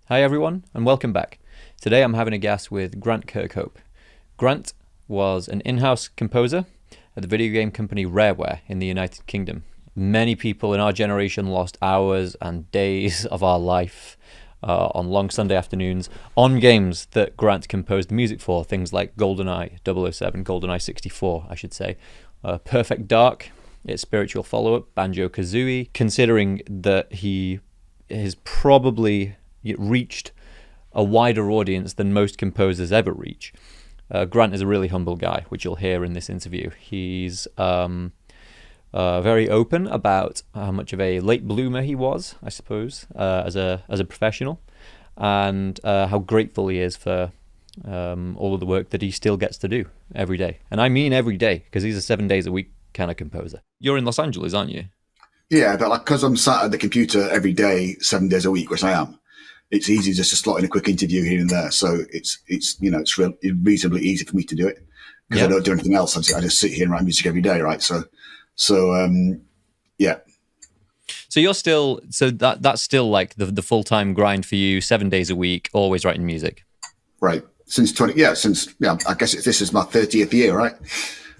Hi everyone, and welcome back. Today I'm having a gas with Grant Kirkhope. Grant was an in-house composer at the video game company Rareware in the United Kingdom. Many people in our generation lost hours and days of our life on long Sunday afternoons on games that Grant composed music for, things like GoldenEye 007, GoldenEye 64, I should say, Perfect Dark, its spiritual follow-up, Banjo-Kazooie, considering that he is probably reached a wider audience than most composers ever reach. Grant is a really humble guy, which you'll hear in this interview. He's very open about how much of a late bloomer he was, I suppose, as a professional, and how grateful he is for all of the work that he still gets to do every day. And I mean every day, because he's a 7 days a week kind of composer. You're in Los Angeles, aren't you? Yeah, but because I'm sat at the computer every day, 7 days a week, which I am, it's easy just to slot in a quick interview here and there. So it's reasonably easy for me to do it because I don't do anything else. I just sit here and write music every day, right? So yeah. So that's still like the full-time grind for you, 7 days a week, always writing music. Right. Since I guess this is my 30th year, right?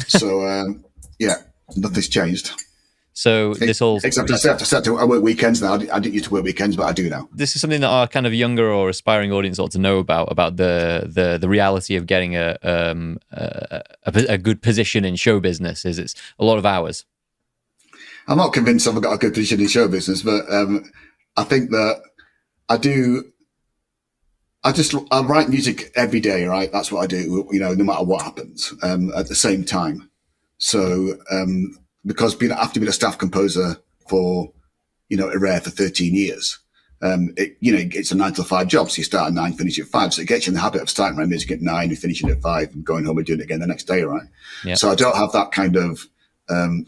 So nothing's changed. So except I work weekends now. I didn't used to work weekends, but I do now. This is something that our kind of younger or aspiring audience ought to know about the reality of getting a good position in show business. Is it's a lot of hours. I'm not convinced I've got a good position in show business, but I think that I do. I write music every day, right? That's what I do. No matter what happens, at the same time. So. Because after being a staff composer for, Rare for 13 years, it's a 9 to 5 job. So you start at 9, finish at 5. So it gets you in the habit of starting my music at 9 and finishing at 5 and going home and doing it again the next day, right? Yeah. So I don't have that kind of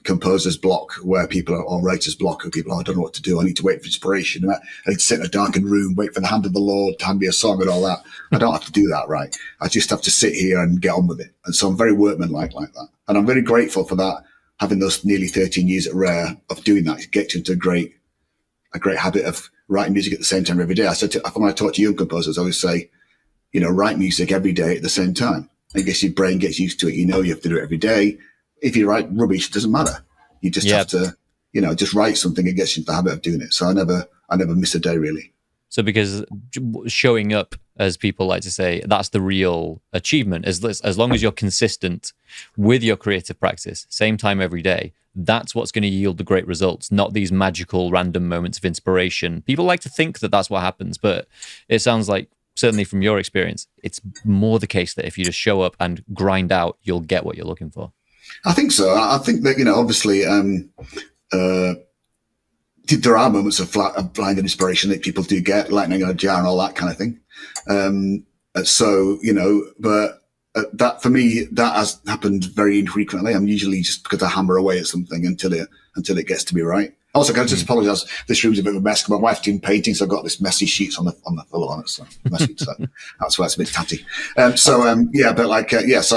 composer's block where people are, or writer's block where people, I don't know what to do. I need to wait for inspiration. And I need to sit in a darkened room, wait for the hand of the Lord to hand me a song and all that. I don't have to do that, right? I just have to sit here and get on with it. And so I'm very workmanlike like that. And I'm very grateful for that. Having those nearly 13 years at Rare of doing that, it gets you into a great habit of writing music at the same time every day. When I talk to young composers, I always say, write music every day at the same time. I guess your brain gets used to it. You have to do it every day. If you write rubbish, it doesn't matter. You just have to, just write something and get you into the habit of doing it. So I never miss a day really. So because showing up, as people like to say, that's the real achievement. As long as you're consistent with your creative practice, same time every day, that's what's going to yield the great results, not these magical random moments of inspiration. People like to think that that's what happens, but it sounds like, certainly from your experience, it's more the case that if you just show up and grind out, you'll get what you're looking for. I think so. I think that, obviously, there are moments of blinding inspiration that people do get, lightning in a jar and all that kind of thing. But that for me, that has happened very infrequently. I'm usually just because I hammer away at something until it gets to be right. Also, can I just apologise? This room's a bit of a mess. My wife's doing painting, so I've got this messy sheets on the floor on it. So messy, so that's why it's a bit tatty. So I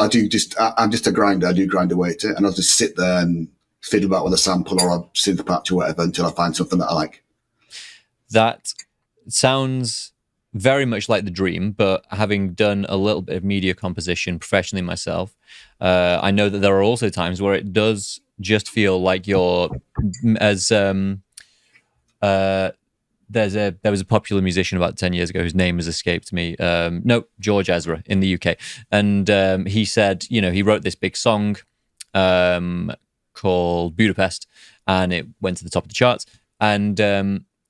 do just. I'm just a grinder. I do grind away at it, and I'll just sit there and fiddle about with a sample or a synth patch or whatever until I find something that I like. That sounds very much like the dream, but having done a little bit of media composition professionally myself, I know that there are also times where it does just feel like you're as there was a popular musician about 10 years ago whose name has escaped me. George Ezra in the UK, and he said, he wrote this big song called Budapest, and it went to the top of the charts. And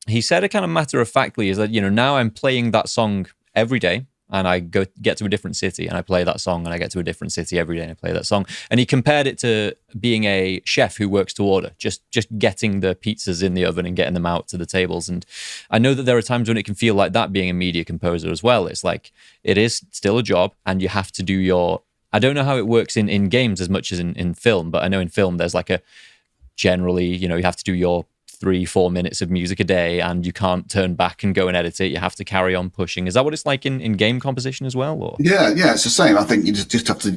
he said it kind of matter-of-factly is that, now I'm playing that song every day, and I get to a different city, and I play that song, and I get to a different city every day, and I play that song. And he compared it to being a chef who works to order, just getting the pizzas in the oven and getting them out to the tables. And I know that there are times when it can feel like that being a media composer as well. It's like, it is still a job, and you have to do your... I don't know how it works in games as much as in film, but I know in film there's like generally, you have to do your 3-4 minutes of music a day, and you can't turn back and go and edit it. You have to carry on pushing. Is that what it's like in game composition as well? Or yeah, it's the same. I think you just have to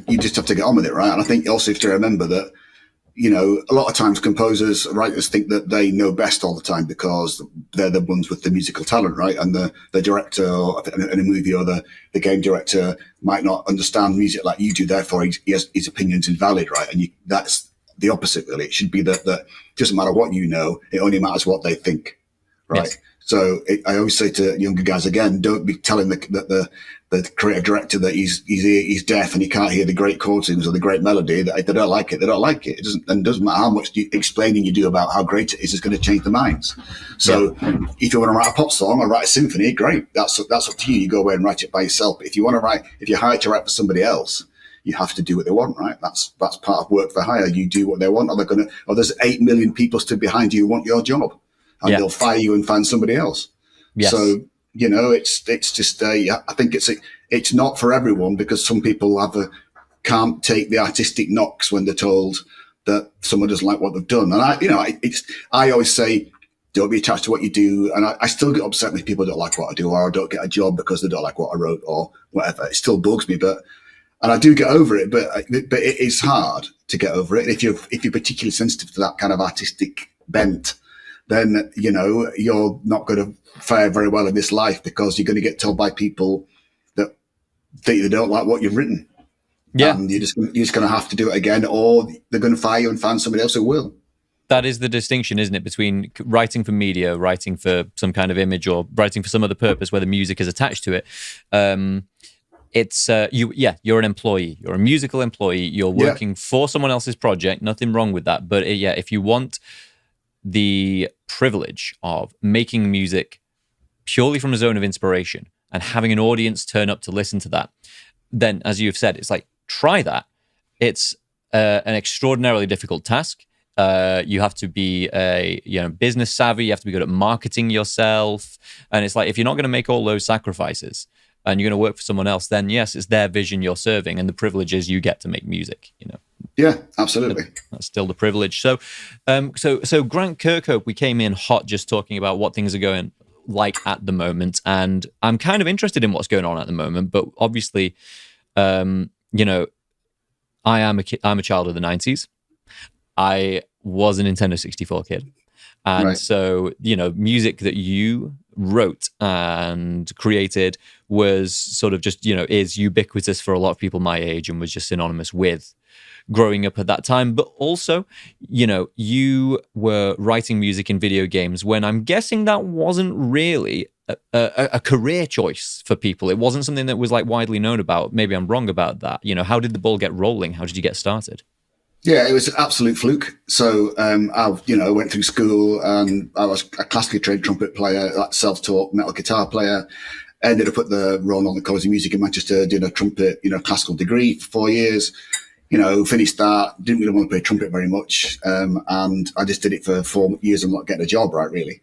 get on with it, right? And I think also you have to remember that a lot of times composers, writers think that they know best all the time because they're the ones with the musical talent, right? And the director in a movie or the game director might not understand music like you do. Therefore, his opinion's invalid, right? And that's the opposite, really. It should be that it doesn't matter what you know. It only matters what they think, right? Yes. So I always say to younger guys, again, don't be telling the creative director that he's deaf and he can't hear the great chords or the great melody. That they don't like it. They don't like it. It doesn't matter how much explaining you do about how great it is going to change their minds. So if you want to write a pop song or write a symphony, great. That's up to you. You go away and write it by yourself. But if you're hired to write for somebody else, you have to do what they want, right? That's part of work for hire. You do what they want, or there's 8 million people stood behind you who want your job. And they'll fire you and find somebody else. Yes. So, it's just I think it's not for everyone because some people can't take the artistic knocks when they're told that someone doesn't like what they've done. And I always say, don't be attached to what you do. And I still get upset when people don't like what I do, or I don't get a job because they don't like what I wrote or whatever. It still bugs me, and I do get over it, but it is hard to get over it. If you're particularly sensitive to that kind of artistic bent, then, you're not going to fare very well in this life because you're going to get told by people that they don't like what you've written. Yeah. And you're just going to have to do it again, or they're going to fire you and find somebody else who will. That is the distinction, isn't it, between writing for media, writing for some kind of image, or writing for some other purpose where the music is attached to it. You're an employee. You're a musical employee. You're working for someone else's project. Nothing wrong with that. But if you want the privilege of making music purely from a zone of inspiration and having an audience turn up to listen to that, then, as you've said, it's like, try that. It's an extraordinarily difficult task. You have to be business savvy. You have to be good at marketing yourself. And it's like, if you're not going to make all those sacrifices and you're going to work for someone else, then yes, it's their vision you're serving, and the privilege is you get to make music, Yeah, absolutely. That's still the privilege. So Grant Kirkhope, we came in hot just talking about what things are going like at the moment, and I'm kind of interested in what's going on at the moment. But obviously, I'm a child of the 90s. I was a Nintendo 64 kid, and so music that you wrote and created was sort of just is ubiquitous for a lot of people my age, and was just synonymous with growing up at that time. But also, you were writing music in video games when I'm guessing that wasn't really a career choice for people. It wasn't something that was like widely known about. Maybe I'm wrong about that. How did the ball get rolling? How did you get started? Yeah, it was an absolute fluke. So, I went through school and I was a classically trained trumpet player, self-taught metal guitar player. Ended up at the Royal Northern College of Music in Manchester, did a trumpet, classical degree for 4 years. Finished that, didn't really want to play trumpet very much. And I just did it for 4 years and not getting a job, right, really.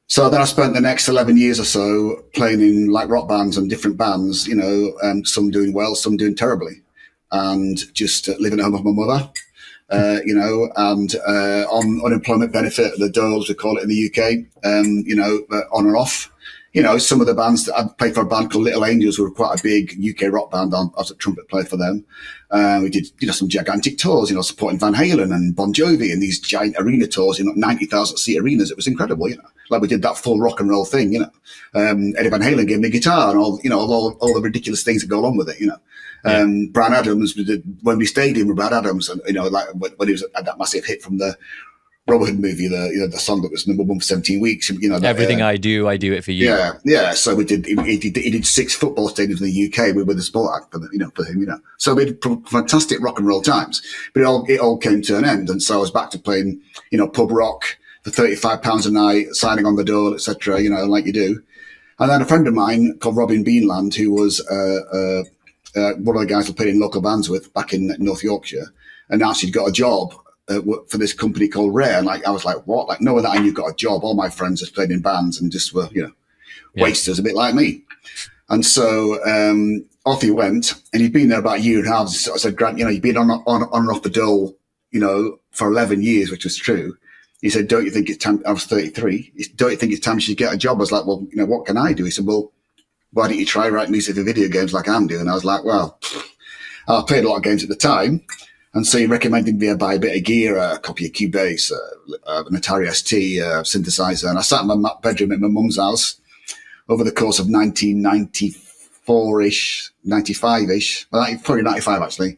So then I spent the next 11 years or so playing in like rock bands and different bands, some doing well, some doing terribly. And just living at home with my mother, and on unemployment benefit, the doles, we call it in the UK, on and off. Some of the bands that I played for a band called Little Angels, who were quite a big UK rock band. I was a trumpet player for them. We did, some gigantic tours, supporting Van Halen and Bon Jovi and these giant arena tours, 90,000 seat arenas. It was incredible, like we did that full rock and roll thing, Eddie Van Halen gave me a guitar and all the ridiculous things that go along with it, Bryan Adams, we did Wembley Stadium with Bryan Adams, and like when he was had that massive hit from the Robin Hood movie, the song that was number 1 for 17 weeks. Everything I do it for you. Yeah. So we did. He did 6 football stadiums in the UK. We were the sport act for him. So we had fantastic rock and roll times. But it all came to an end, and so I was back to playing, pub rock for £35 a night, signing on the door, etc. Like you do. And then a friend of mine called Robin Beanland, who was one of the guys I played in local bands with back in North Yorkshire, announced he'd got a job for this company called Rare. And I was like, what? Like, knowing that I knew got a job, all my friends had played in bands and just were, wasters, a bit like me. And so off he went, and he'd been there about a year and a half. So I said, Grant, you've been on and off the dole, for 11 years, which was true. He said, don't you think it's time? I was 33. Don't you think it's time you should get a job? I was like, well, what can I do? He said, well, why don't you try writing music for video games like I'm doing? I was like, well, I played a lot of games at the time. And so he recommended me buy a bit of gear, a copy of Cubase, an Atari ST synthesizer. And I sat in my bedroom at my mum's house over the course of 1994-ish, 95-ish, probably 95 actually,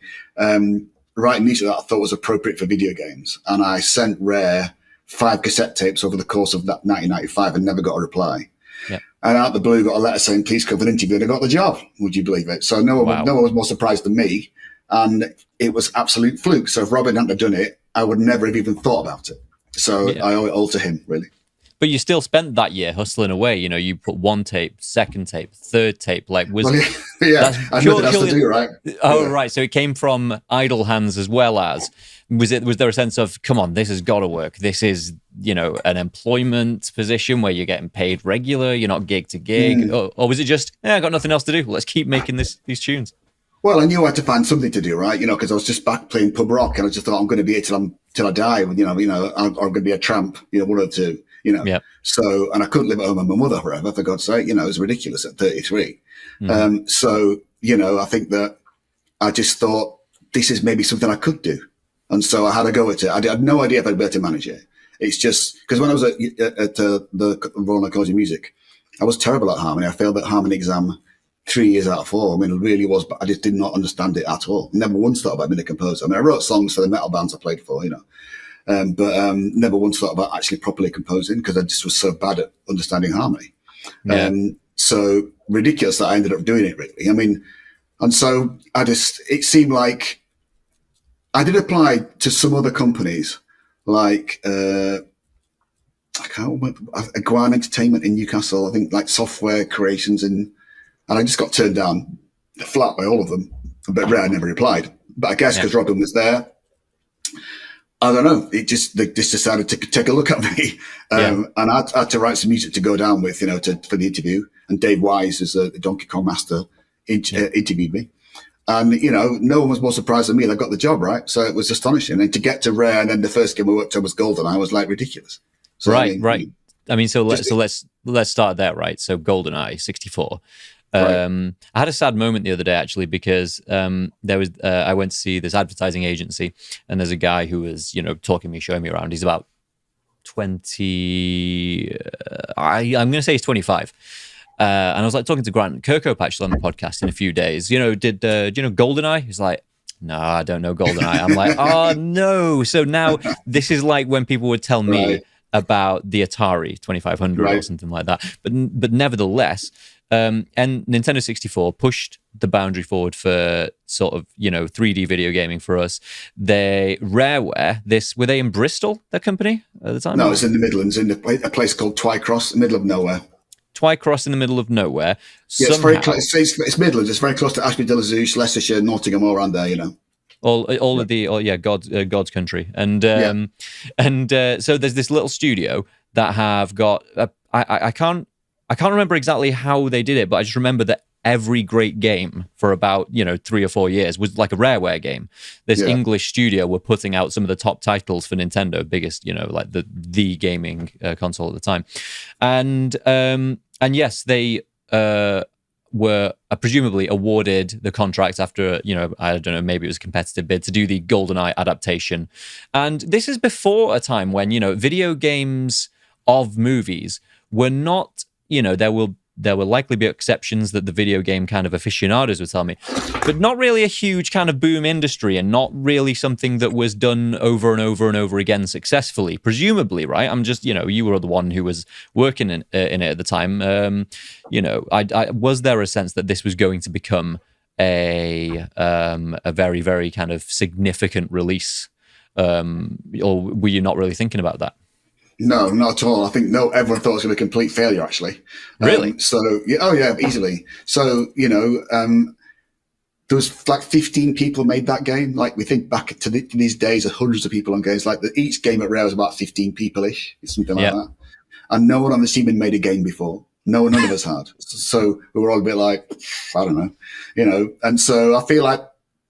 writing music that I thought was appropriate for video games. And I sent Rare 5 cassette tapes over the course of that 1995 and never got a reply. Yeah. And out of the blue, got a letter saying, please come for an interview. And I got the job. Would you believe it? So no one was more surprised than me. And it was absolute fluke. So if Robin hadn't have done it, I would never have even thought about it. So I owe it all to him, really. But you still spent that year hustling away. You know, you put 1 tape, 2nd tape, 3rd tape. Like, was I had nothing else to do, right? Oh, right. So it came from idle hands as well as. Was there a sense of, come on, this has got to work? This is, an employment position where you're getting paid regular. You're not gig to gig, or was it just, I got nothing else to do. Let's keep making these tunes. Well, I knew I had to find something to do, right? Because I was just back playing pub rock, and I just thought I'm going to be here till I die. I'm going to be a tramp, one or two. Yeah. So, and I couldn't live at home with my mother forever, for God's sake. It was ridiculous at 33. So, I think that I just thought this is maybe something I could do. And so I had a go at it. I had no idea if I'd be able to manage it. It's just because when I was at the Royal College of Music, I was terrible at harmony. I failed that harmony exam 3 years out of 4. I mean, it really was, but I just did not understand it at all. Never once thought about being a composer. I mean, I wrote songs for the metal bands I played for, but never once thought about actually properly composing because I just was so bad at understanding harmony. Yeah. So ridiculous that I ended up doing it, really. I mean, and so it seemed like I did apply to some other companies like, I can't remember, Guan Entertainment in Newcastle, I think like Software Creations and I just got turned down flat by all of them. But Rare never replied. But I guess because Robin was there, I don't know. They just decided to take a look at me, and I had to write some music to go down with, for the interview. And Dave Wise, as the Donkey Kong master, interviewed me. And no one was more surprised than me. They got the job, right? So it was astonishing. And to get to Rare, and then the first game I worked on was GoldenEye, was like ridiculous. So, right. I mean, so let's start there, right? So GoldenEye 64. I had a sad moment the other day actually because there was I went to see this advertising agency and there's a guy who was talking to me, showing me around. He's about 20. I'm going to say he's 25. And I was like talking to Grant Kirkhope actually on the podcast in a few days. Do you know GoldenEye? He's like, no, I don't know GoldenEye. I'm like, oh no. So now this is like when people would tell me about the Atari 2500 or something like that. But nevertheless. And Nintendo 64 pushed the boundary forward for sort of 3D video gaming for us. Rareware, were they in Bristol, that company at the time? No, it's in the Midlands, in a place called Twycross, the middle of nowhere. Twycross in the middle of nowhere. Yeah, it's very close. It's Midlands. It's very close to Ashby-de-la-Zouch, Leicestershire, Nottingham, all around there. All of the God's country, and so there's this little studio that have got I can't remember exactly how they did it, but I just remember that every great game for about 3 or 4 years was like a Rareware game. This English studio were putting out some of the top titles for Nintendo, biggest like the gaming console at the time, and yes, they were presumably awarded the contract after I don't know, maybe it was a competitive bid to do the GoldenEye adaptation, and this is before a time when video games of movies were not. There will likely be exceptions that the video game kind of aficionados would tell me, but not really a huge kind of boom industry and not really something that was done over and over and over again successfully, presumably, right? I'm just, you were the one who was working in it at the time. Was there a sense that this was going to become a very, very kind of significant release? Or were you not really thinking about that? No, not at all. I think everyone thought it was going to be a complete failure, actually. Really? Easily. So, there was like 15 people made that game. Like we think back to these days, hundreds of people on games. Like each game at Rare was about 15 people-ish, something like that. And no one on the team had made a game before. None of us had. So we were all a bit like, I don't know, And so I feel like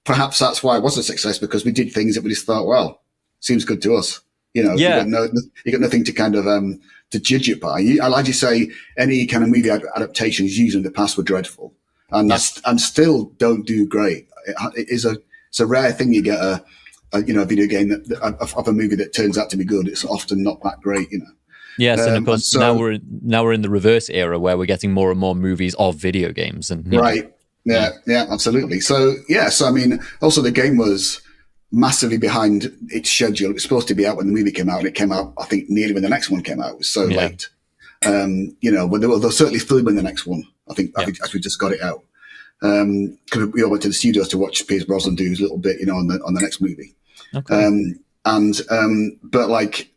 perhaps that's why it was a success, because we did things that we just thought, well, seems good to us. You got nothing to kind of to judge it by. Like you say, any kind of movie adaptations usually in the past were dreadful, and still don't do great. It's a rare thing you get a video game of a movie that turns out to be good, it's often not that great, Yes, and of course now we're in the reverse era where we're getting more and more movies of video games, and right, yeah, absolutely. So I mean, also the game was massively behind its schedule. It was supposed to be out when the movie came out, and it came out, I think, nearly when the next one came out. It was so late. When they'll certainly filming the next one. I think as we just got it out. Because we all went to the studios to watch Pierce Brosnan do his little bit, on the next movie. Okay. But like,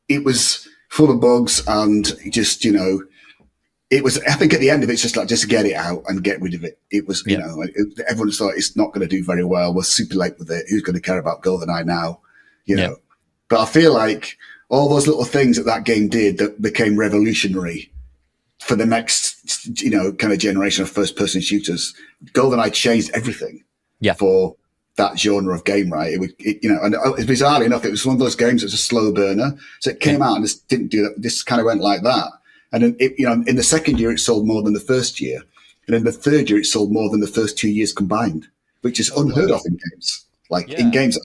it was full of bugs, and just, it was, I think at the end of it, it's just like, just get it out and get rid of it. It was, everyone thought it's not going to do very well. We're super late with it. Who's going to care about GoldenEye now? You know, but I feel like all those little things that game did that became revolutionary for the next, kind of generation of first-person shooters, GoldenEye changed everything for that genre of game, right? And bizarrely enough, it was one of those games that was a slow burner. So it came out and just didn't do that. This kind of went like that. And then, in the second year, it sold more than the first year. And in the third year, it sold more than the first 2 years combined, which is unheard of in games. Like in games,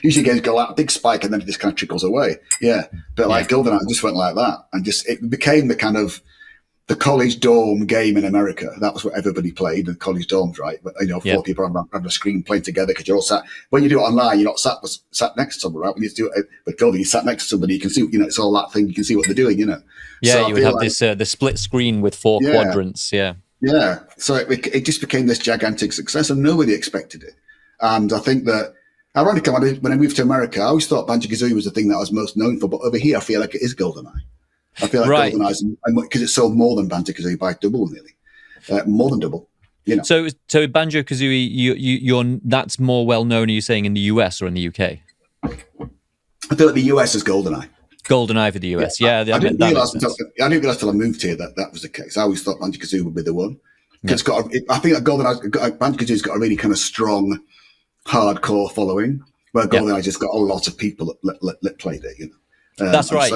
usually games go like a big spike and then it just kind of trickles away. Yeah. But like GoldenEye just went like that. And just, it became the kind of, the college dorm game in America. That was what everybody played, the college dorms, right? But, four people on a screen playing together because you're all sat. When you do it online, you're not sat next to someone, right? When you do it with Golden, you sat next to somebody, you can see, it's all that thing. You can see what they're doing, Yeah, so you would have this the split screen with four quadrants. Yeah. Yeah. So it just became this gigantic success, and nobody expected it. And I think that, ironically, when I moved to America, I always thought Banjo-Kazooie was the thing that I was most known for, but over here, I feel like it is GoldenEye. I feel like GoldenEye's, because it sold more than Banjo-Kazooie by double, nearly. More than double, So Banjo-Kazooie, you're that's more well known, are you saying, in the US or in the UK? I feel like the US is GoldenEye. GoldenEye for the US, I didn't realize until I moved here that was the case. I always thought Banjo-Kazooie would be the one. I think that Banjo-Kazooie's got a really kind of strong, hardcore following, where GoldenEye just got a lot of people that played it, That's right,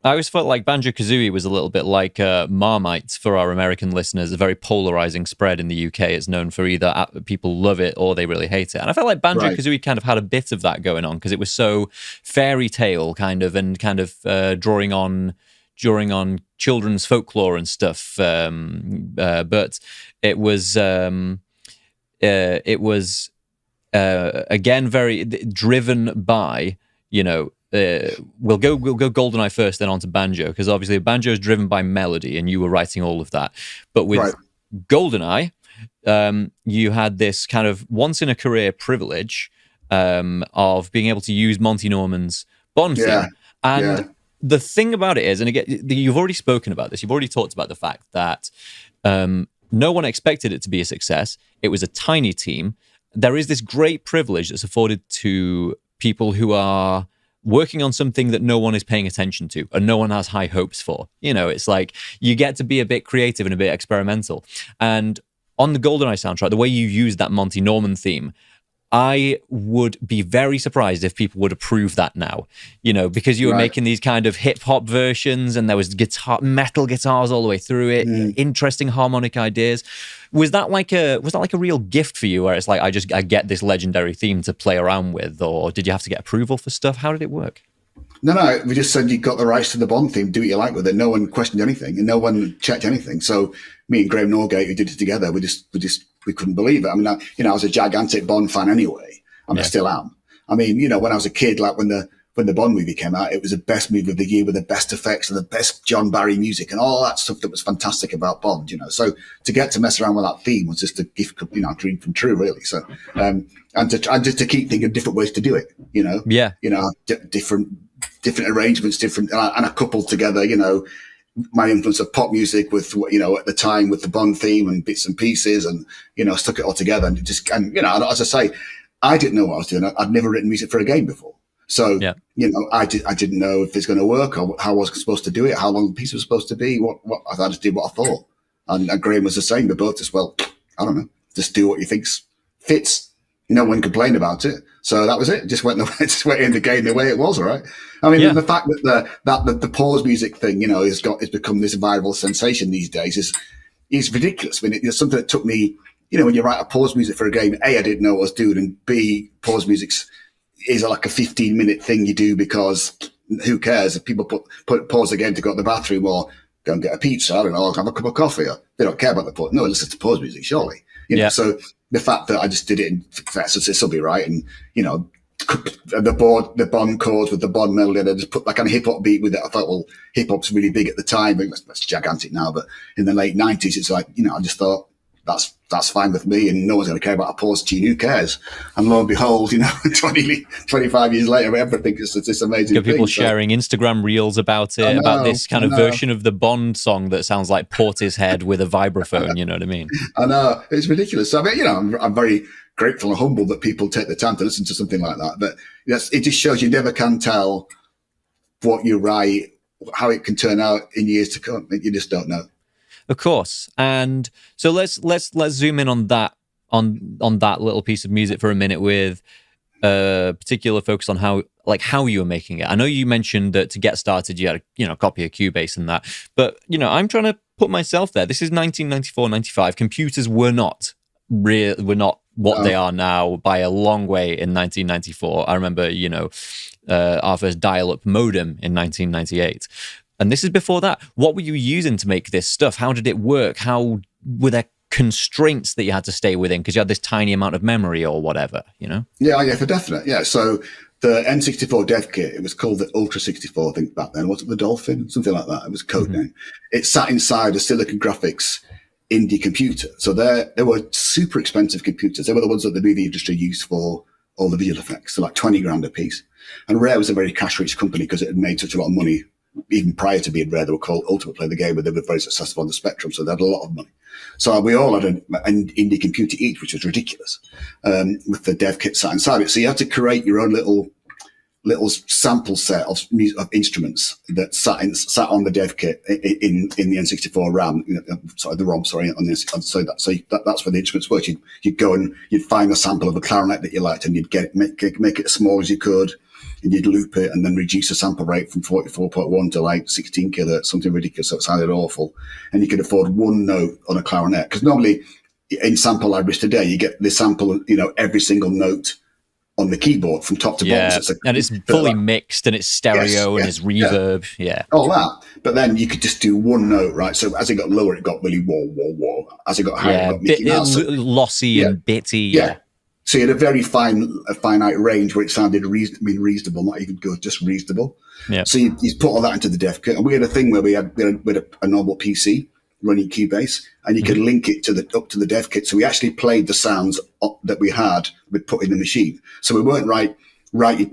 I always felt like Banjo-Kazooie was a little bit like Marmite for our American listeners, a very polarizing spread in the UK. It's known for either people love it or they really hate it. And I felt like Banjo-Kazooie kind of had a bit of that going on because it was so fairy tale kind of drawing on children's folklore and stuff. But it was again very driven by, we'll go GoldenEye first, then on to Banjo, because obviously Banjo is driven by melody, and you were writing all of that. But with GoldenEye, you had this kind of once in a career privilege of being able to use Monty Norman's Bond theme. And the thing about it is, and again, you've already spoken about this, you've already talked about the fact that no one expected it to be a success. It was a tiny team. There is this great privilege that's afforded to people who are working on something that no one is paying attention to and no one has high hopes for. It's like you get to be a bit creative and a bit experimental. And on the GoldenEye soundtrack, the way you use that Monty Norman theme, I would be very surprised if people would approve that now, because you were making these kind of hip hop versions and there was metal guitars all the way through it, interesting harmonic ideas. Was that like a real gift for you where it's like, I get this legendary theme to play around with, or did you have to get approval for stuff? How did it work? No, we just said you got the rights to the Bond theme, do what you like with it. No one questioned anything and no one checked anything. So me and Graham Norgate, who did it together, we couldn't believe it. I mean, I was a gigantic Bond fan anyway, and I still am. I mean, when I was a kid, like when the Bond movie came out, it was the best movie of the year with the best effects and the best John Barry music and all that stuff that was fantastic about Bond, So to get to mess around with that theme was just a gift, a dream come true, really. So, and just to keep thinking of different ways to do it, different arrangements, and I coupled together, my influence of pop music with, at the time with the Bond theme and bits and pieces and, stuck it all together and as I say, I didn't know what I was doing. I'd never written music for a game before. So, I didn't know if it's going to work or how I was supposed to do it, how long the piece was supposed to be, what I just did what I thought. And Graham was the same. We both just, I don't know, just do what you think fits. No one complained about it. So that was it. Just went in the game the way it was, all right? I mean, the fact that the pause music thing, has become this viral sensation these days is ridiculous. I mean, it's something that took me when you write a pause music for a game, A, I didn't know what I was doing, and B, pause music is like a 15-minute thing you do because who cares if people put pause again to go to the bathroom or go and get a pizza, I don't know, I'll have a cup of coffee. They don't care about the pause. No, listen to pause music, surely. So the fact that I just did it in this will be right, and the Bond chords with the Bond melody, and I just put like a hip hop beat with it. I thought, well, hip hop's really big at the time, that's gigantic now, but in the late 90s, it's like, I just thought that's fine with me, and no one's going to care about a pause tune. Who cares? And lo and behold, 25 years later, everything is this amazing thing. People so, sharing Instagram reels about it, about this kind of version of the Bond song that sounds like Portishead with a vibraphone. You know what I mean? I know, it's ridiculous. So, I mean, I'm very grateful and humble that people take the time to listen to something like that. But it just shows you never can tell what you write, how it can turn out in years to come. You just don't know. Of course. And so let's zoom in on that that little piece of music for a minute with a particular focus on how you were making it. I know you mentioned that to get started you had a copy of Cubase and that, but I'm trying to put myself there. This is 1994, 95. Computers were not what they are now by a long way in 1994. I remember, our first dial-up modem in 1998. And this is before that. What were you using to make this stuff? How did it work? How were there constraints that you had to stay within because you had this tiny amount of memory or whatever, Yeah, for definite. Yeah. So the N64 dev kit, it was called the Ultra 64, I think, back then. Was it the Dolphin? Something like that. It was a code name. It sat inside a Silicon Graphics indie computer. So they were super expensive computers. They were the ones that the movie industry used for all the visual effects. So like 20 grand a piece. And Rare was a very cash-rich company because it had made such a lot of money. Even prior to being Rare, they were called Ultimate Play the Game, but they were very successful on the Spectrum, so they had a lot of money. So we all had an indie computer each, which was ridiculous, with the dev kit sat inside it. So you had to create your own little sample set of instruments that sat on the dev kit in the N64 RAM, the ROM, on this. So that's where the instruments worked. You'd go and you'd find a sample of a clarinet that you liked, and you'd make it as small as you could. And you'd loop it and then reduce the sample rate from 44.1 to like 16 kilohertz, something ridiculous. So it sounded awful. And you could afford one note on a clarinet. Because normally in sample libraries today, you get the sample, every single note on the keyboard from top to bottom. So and it's fully mixed and it's stereo and it's reverb. Yeah. All that. But then you could just do one note, right? So as it got lower, it got really whoa, whoa, whoa. As it got higher, it got Mickey Mouse. Lossy and bitty. Yeah. So you had a very finite range where it sounded reasonable, not even good, just reasonable. Yeah. So you put all that into the dev kit. And we had a thing where we had a normal PC running Cubase, and you could link it up to the dev kit. So we actually played the sounds that we had we'd put in the machine. So we weren't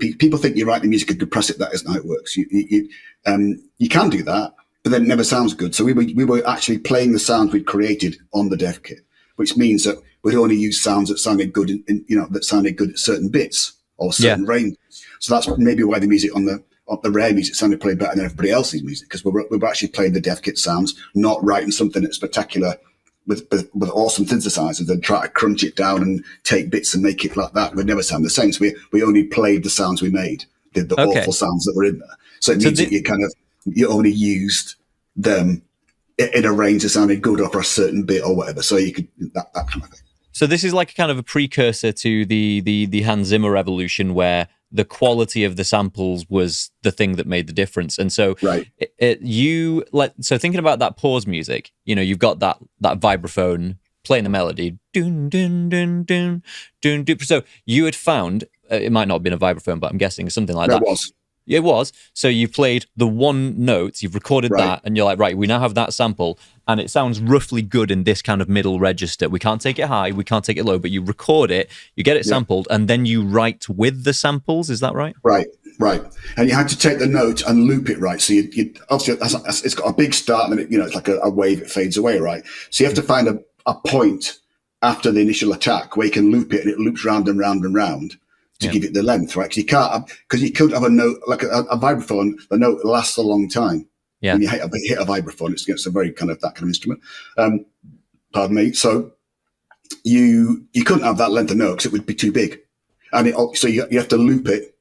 people think you write the music and compress it. That isn't how it works. You can do that, but then it never sounds good. So we were actually playing the sounds we'd created on the dev kit, which means that we'd only use sounds that sounded good that sounded good at certain bits or certain ranges. So that's maybe why the music on the Rare music sounded probably better than everybody else's music, because we were actually playing the dev kit sounds, not writing something that's spectacular with awesome synthesizers and try to crunch it down and take bits and make it like that. It would never sound the same. So we only played the sounds we made, the awful sounds that were in there. So it means that you only used them in a range that sounded good or for a certain bit or whatever. So you could that kind of thing. So this is like kind of a precursor to the Hans Zimmer revolution, where the quality of the samples was the thing that made the difference. And so so thinking about that pause music, you've got that vibraphone playing the melody. Dun, dun, dun, dun, dun, dun. So you had found, it might not have been a vibraphone, but I'm guessing something like that. It was. So you played the one note, you've recorded that, and you're like, right, we now have that sample, and it sounds roughly good in this kind of middle register. We can't take it high, we can't take it low, but you record it, you get it sampled, and then you write with the samples. Is that right? Right. And you had to take the note and loop it right. So you obviously, it's got a big start, and then it's like a wave, it fades away, right? So you have to find a point after the initial attack where you can loop it, and it loops round and round and round to give it the length, right? Because you could have a note, like a vibraphone, the note lasts a long time. Yeah. When you hit a vibraphone, it's a very kind of that kind of instrument. Pardon me. So you couldn't have that length of note because it would be too big. And so you have to loop it,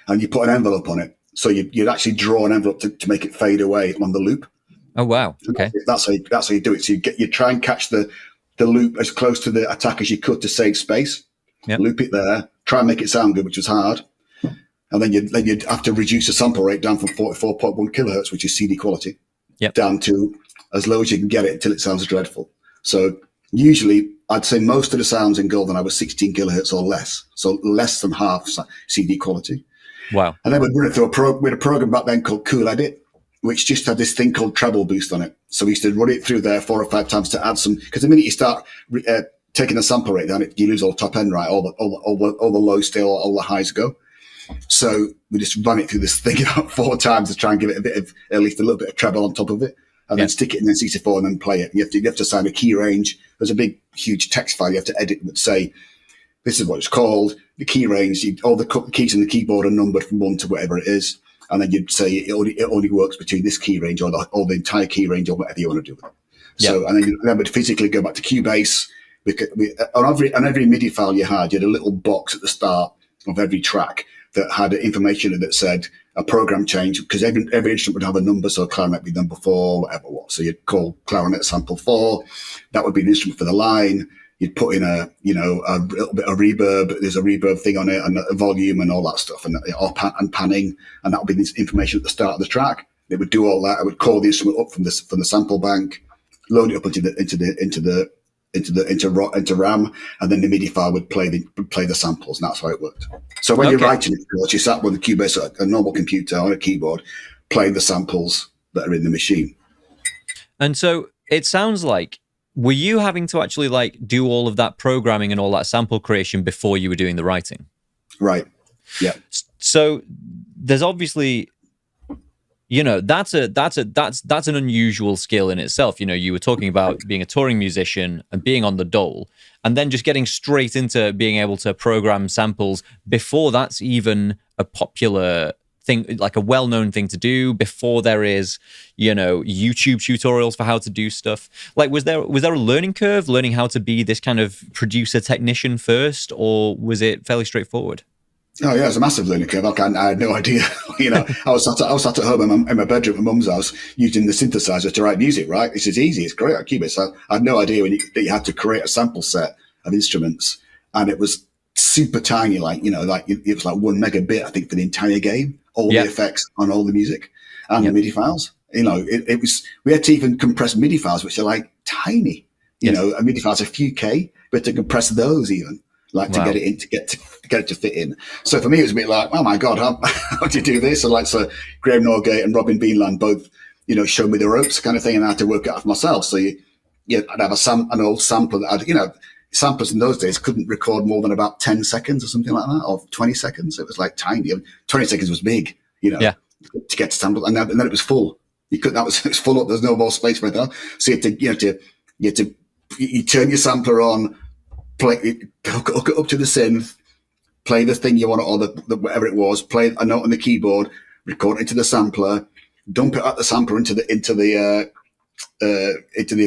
and you put an envelope on it. So you'd actually draw an envelope to make it fade away on the loop. Oh, wow. Okay. That's how you do it. So you try and catch the the loop as close to the attack as you could to save space. Yep. Loop it there, try and make it sound good, which was hard. And then you'd have to reduce the sample rate down from 44.1 kilohertz, which is CD quality, down to as low as you can get it until it sounds dreadful. So usually, I'd say most of the sounds in GoldenEye were 16 kilohertz or less, so less than half CD quality. Wow. And then we'd run it through we had a program back then called Cool Edit, which just had this thing called treble boost on it. So we used to run it through there 4 or 5 times to add some, because the minute you start taking the sample rate down, you lose all the top end, right? All the lows stay, all the highs go. So we just run it through this thing about 4 times to try and give it a bit of, at least a little bit of treble on top of it, and then stick it in C64 and then play it. You have to assign a key range. There's a big, huge text file you have to edit that would say, this is what it's called, the key range, all the keys on the keyboard are numbered from 1 to whatever it is. And then you'd say it only works between this key range or the entire key range or whatever you want to do with it. So, and then we'd physically go back to Cubase. On every MIDI file you had a little box at the start of every track that had information that said a program change, because every instrument would have a number. So clarinet would be number 4, whatever it was. So you'd call clarinet sample 4. That would be an instrument for the line. You'd put in a little bit of reverb. There's a reverb thing on it and a volume and all that stuff and panning. And that would be this information at the start of the track. It would do all that. It would call the instrument up from the sample bank, load it up into RAM, and then the MIDI file would play the samples, and that's how it worked. So when you're writing it, you sat with a Cubase, a normal computer on a keyboard, playing the samples that are in the machine. And so it sounds like, were you having to actually like do all of that programming and all that sample creation before you were doing the writing? Right. Yeah. So there's obviously, that's an unusual skill in itself. You were talking about being a touring musician and being on the dole, and then just getting straight into being able to program samples before that's even a popular thing, like a well-known thing to do, before there is, YouTube tutorials for how to do stuff. Like, was there a learning curve, learning how to be this kind of producer technician first, or was it fairly straightforward? Oh yeah, it's a massive learning curve. I had no idea. I was sat at home in my bedroom at my mum's house using the synthesizer to write music. Right, this is easy. It's great. I keep it. So I had no idea that you had to create a sample set of instruments, and it was super tiny. It was like 1 megabit, I think, for the entire game. All the effects on all the music and the MIDI files. It was. We had to even compress MIDI files, which are like tiny. A MIDI file's a few K, but to compress those even. To get it in, to get it to fit in. So for me, it was a bit like, oh my God, how do you do this? So Graham Norgate and Robin Beanland both, showed me the ropes kind of thing, and I had to work it out for myself. So I'd have an old sampler that samplers in those days couldn't record more than about 10 seconds or something like that, or 20 seconds. It was like tiny. 20 seconds was big, to get to sample, and then it was full. It was full up. There's no more space for it. So you turn your sampler on, hook it up to the synth, play the thing you want, or the whatever it was, play a note on the keyboard, record it into the sampler, dump it at the sampler into the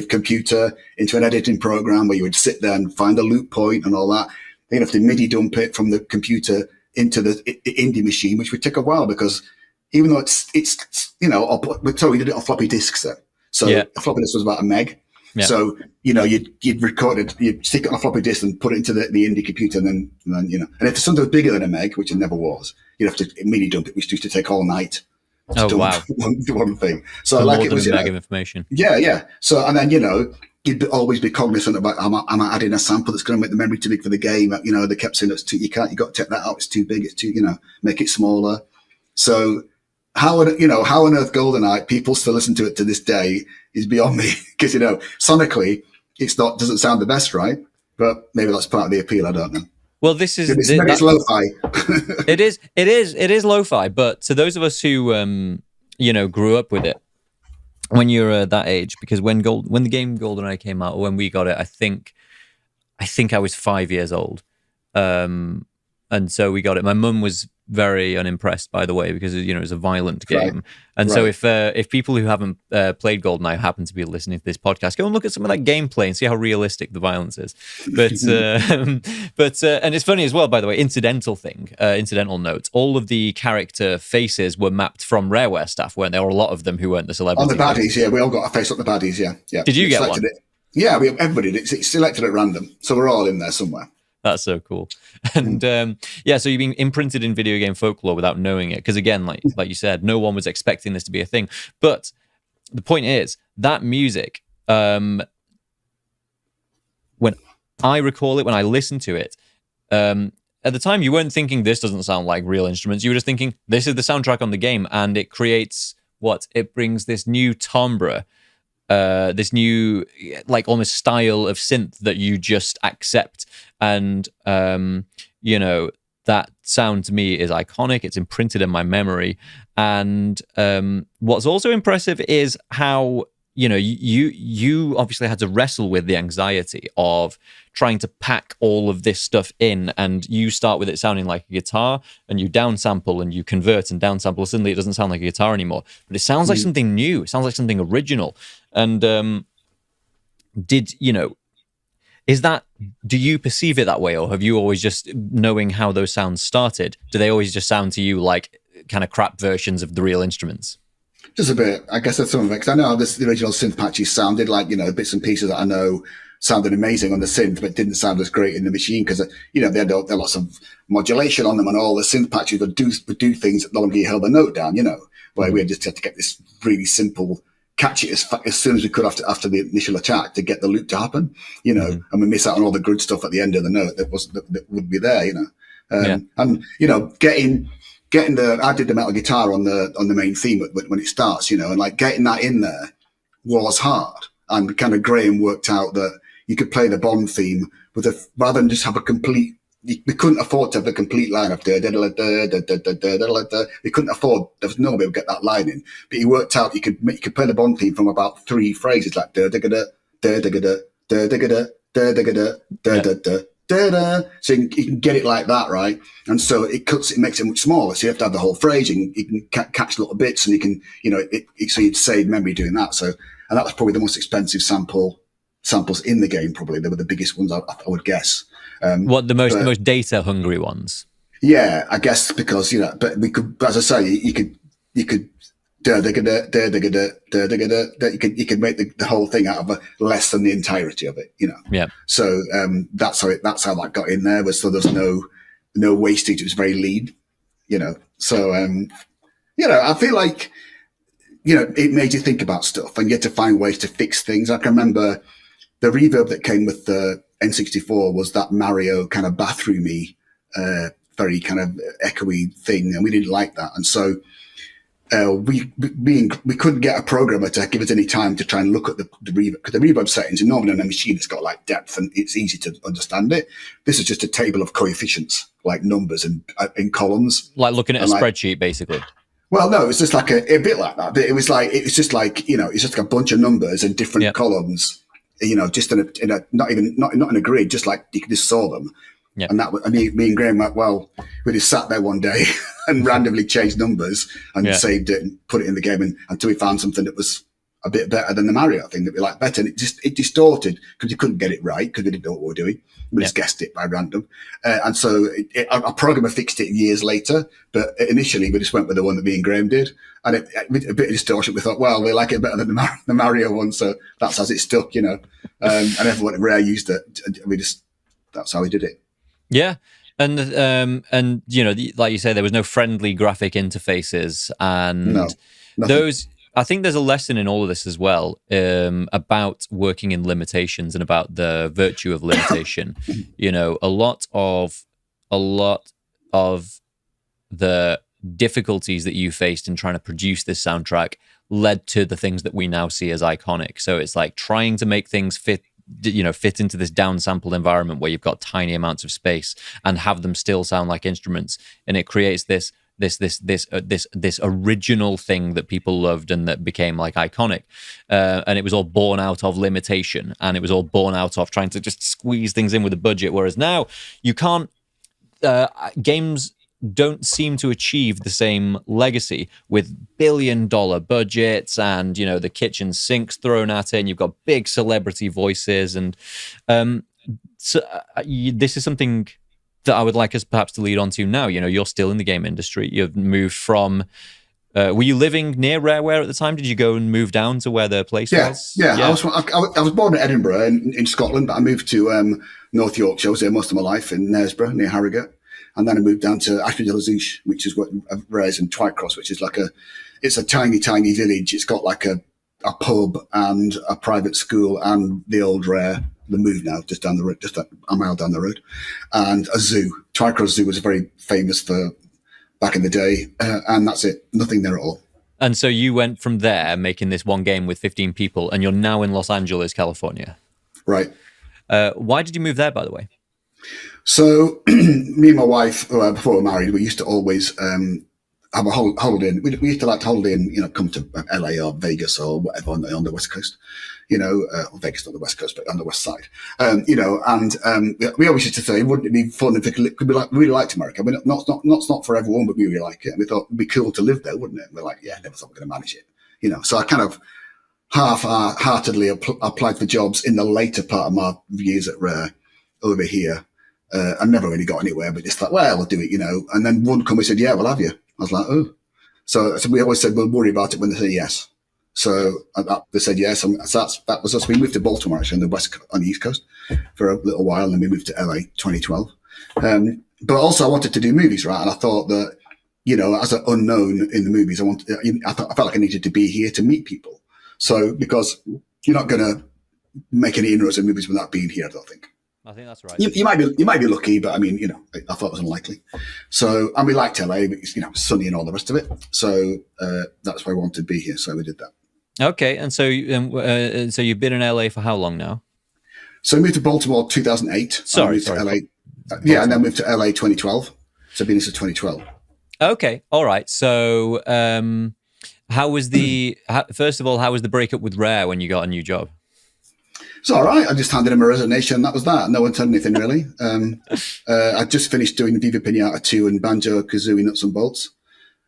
computer, into an editing program where you would sit there and find a loop point and all that. Then you have to MIDI dump it from the computer into the indie machine, which would take a while because even though we did it on floppy disks then. So a floppy disk was about a meg. Yeah. So, you'd record it, you'd stick it on a floppy disk and put it into the indie computer, and then, and if something was bigger than a meg, which it never was, you'd have to MIDI dump it, which used to take all night. Oh, wow. one thing. So like it was a meg of information. Yeah. So, and then, you'd always be cognizant about, am I adding a sample that's going to make the memory too big for the game? They kept saying you got to take that out. It's too big. It's too, make it smaller. So, how on earth GoldenEye people still listen to it to this day is beyond me, because sonically doesn't sound the best, right? But maybe that's part of the appeal. I don't know. Well, this is it's lo-fi. It is lo-fi. But to those of us who grew up with it when you're that age, because when the game GoldenEye came out, or when we got it, I think I was 5 years old, and so we got it. My mum was very unimpressed, by the way, because it was a violent game. Right. And so if people who haven't played GoldenEye happen to be listening to this podcast, go and look at some of that gameplay and see how realistic the violence is. But and it's funny as well, by the way, incidental note, all of the character faces were mapped from Rareware staff, weren't there? Or a lot of them who weren't the celebrities. On the baddies, we all got a face on the baddies, yeah. Did you get one? Yeah, everybody did. It's selected at random, so we're all in there somewhere. That's so cool. And so you've been imprinted in video game folklore without knowing it. Because again, like you said, no one was expecting this to be a thing. But the point is that music, when I recall it, when I listen to it, at the time you weren't thinking this doesn't sound like real instruments. You were just thinking this is the soundtrack on the game, and it creates it brings this new timbre, this new like almost style of synth that you just accept. And that sound to me is iconic. It's imprinted in my memory. And what's also impressive is how you obviously had to wrestle with the anxiety of trying to pack all of this stuff in, and you start with it sounding like a guitar, and you downsample and you convert and downsample. Suddenly it doesn't sound like a guitar anymore, but it sounds like something new. It sounds like something original. And do you perceive it that way, or have you always just, knowing how those sounds started, do they always just sound to you like kind of crap versions of the real instruments? Just a bit. I guess that's some of it, because I know how the original synth patches sounded, like, bits and pieces that I know sounded amazing on the synth, but didn't sound as great in the machine, because, they had lots of modulation on them, and all the synth patches would do things that no longer held the note down, where we just had to get this really simple, catch it as soon as we could after the initial attack to get the loop to happen, and we miss out on all the good stuff at the end of the note that would be there, and, I did the metal guitar on the main theme when it starts, and like getting that in there was hard. And kind of Graham worked out that you could play the Bond theme rather than just have a complete. We couldn't afford to have a complete line of da da da da da da da da da. We couldn't afford. There was no way to get that line in. But he worked out you could play the Bond theme from about 3 phrases, like da da da da da da da da da da da da da da da. Da-da. So you can get it like that, right? And so it makes it much smaller. So you have to have the whole phrase. You can catch little bits, and you can, so you'd save memory doing that. So, and that was probably the most expensive samples in the game. Probably they were the biggest ones, I would guess. The most data hungry ones? Yeah, I guess because but we could, as I say, you could. You could make the whole thing out of less than the entirety of it, Yeah. So that's how that got in there. So there's no wastage. It was very lean, So I feel like it made you think about stuff, and you had to find ways to fix things. I can remember the reverb that came with the N64 was that Mario kind of bathroomy, very kind of echoey thing, and we didn't like that, and so. We couldn't get a programmer to give us any time to try and look at the reverb, because the reverb settings, and normally on a machine it's got like depth and it's easy to understand it. This is just a table of coefficients, like numbers and in columns, like looking at a spreadsheet, basically. Well, no, it was just like a bit like that. But it was just like it's just like a bunch of numbers in different columns, just in a not in a grid, just like you could just saw them. Yeah. And that me and Graham went, well, we just sat there one day and randomly changed numbers and saved it and put it in the game until we found something that was a bit better than the Mario thing that we liked better. And it distorted because you couldn't get it right because we didn't know what we were doing. We just guessed it by random. And so our programmer fixed it years later, but initially we just went with the one that me and Graham did. And a bit of distortion, we thought, well, we like it better than the Mario one. So that's as it stuck, And everyone at Rare used it. And that's how we did it. Yeah. And like you say, there was no friendly graphic interfaces, and those. I think there's a lesson in all of this as well, about working in limitations and about the virtue of limitation. A lot of the difficulties that you faced in trying to produce this soundtrack led to the things that we now see as iconic. So it's like trying to make things fit into this downsampled environment where you've got tiny amounts of space and have them still sound like instruments, and it creates this original thing that people loved and that became like iconic, and it was all born out of limitation, and it was all born out of trying to just squeeze things in with a budget. Whereas now you can't. Games don't seem to achieve the same legacy with billion-dollar budgets and the kitchen sinks thrown at it, and you've got big celebrity voices, and this is something that I would like us perhaps to lead on to now. You're still in the game industry. You've moved from Were you living near Rareware at the time? Did you go and move down to where the place was? Yeah. I was born in Edinburgh in Scotland, but I moved to North Yorkshire. I was there most of my life in Knaresborough near Harrogate, and then I moved down to Ashby-de-la-Zouch, which is what Rare's in Twycross, which is it's a tiny village. It's got like a pub and a private school and the old Rare. The move now, just down the road, just a mile down the road, and a zoo. Twycross Zoo was very famous for back in the day, and that's it. Nothing there at all. And so you went from there, making this one game with 15 people, and you're now in Los Angeles, California. Right. Why did you move there, by the way? So me and my wife, before we were married, we used to always have a holiday. We used to like to holiday and, come to LA or Vegas or whatever on the West Coast. Vegas on the West Coast, but on the West side, we always used to say, wouldn't it be fun if it could be like, we really liked America. I mean, not for everyone, but we really like it. And we thought it'd be cool to live there, wouldn't it? And we're like, yeah, never thought we were going to manage it. So I kind of half-heartedly applied for jobs in the later part of my years at Rare over here. I never really got anywhere, but just thought, well, we'll do it, And then one company said, yeah, we'll have you. I was like, oh. So we always said, we'll worry about it when they say yes. So they said yes, and so that was us. We moved to Baltimore, actually, on the East Coast for a little while, and then we moved to LA 2012. But also, I wanted to do movies, right? And I thought that, as an unknown in the movies, I felt like I needed to be here to meet people. So because you're not going to make any inroads in movies without being here, I don't think. I think that's right. You might be lucky, but I mean, I thought it was unlikely. So, and we liked LA, but it's, sunny and all the rest of it. So that's why I wanted to be here. So we did that. Okay, and so you've been in LA for how long now? So I moved to Baltimore 2008. Sorry. To LA. Yeah, and then moved to LA 2012. So I've been here since 2012. Okay, all right. So how was first of all, how was the breakup with Rare when you got a new job? It's all right. I just handed him a resignation. That was that. No one said anything really. I just finished doing Viva Piñata 2 and Banjo-Kazooie Nuts and Bolts.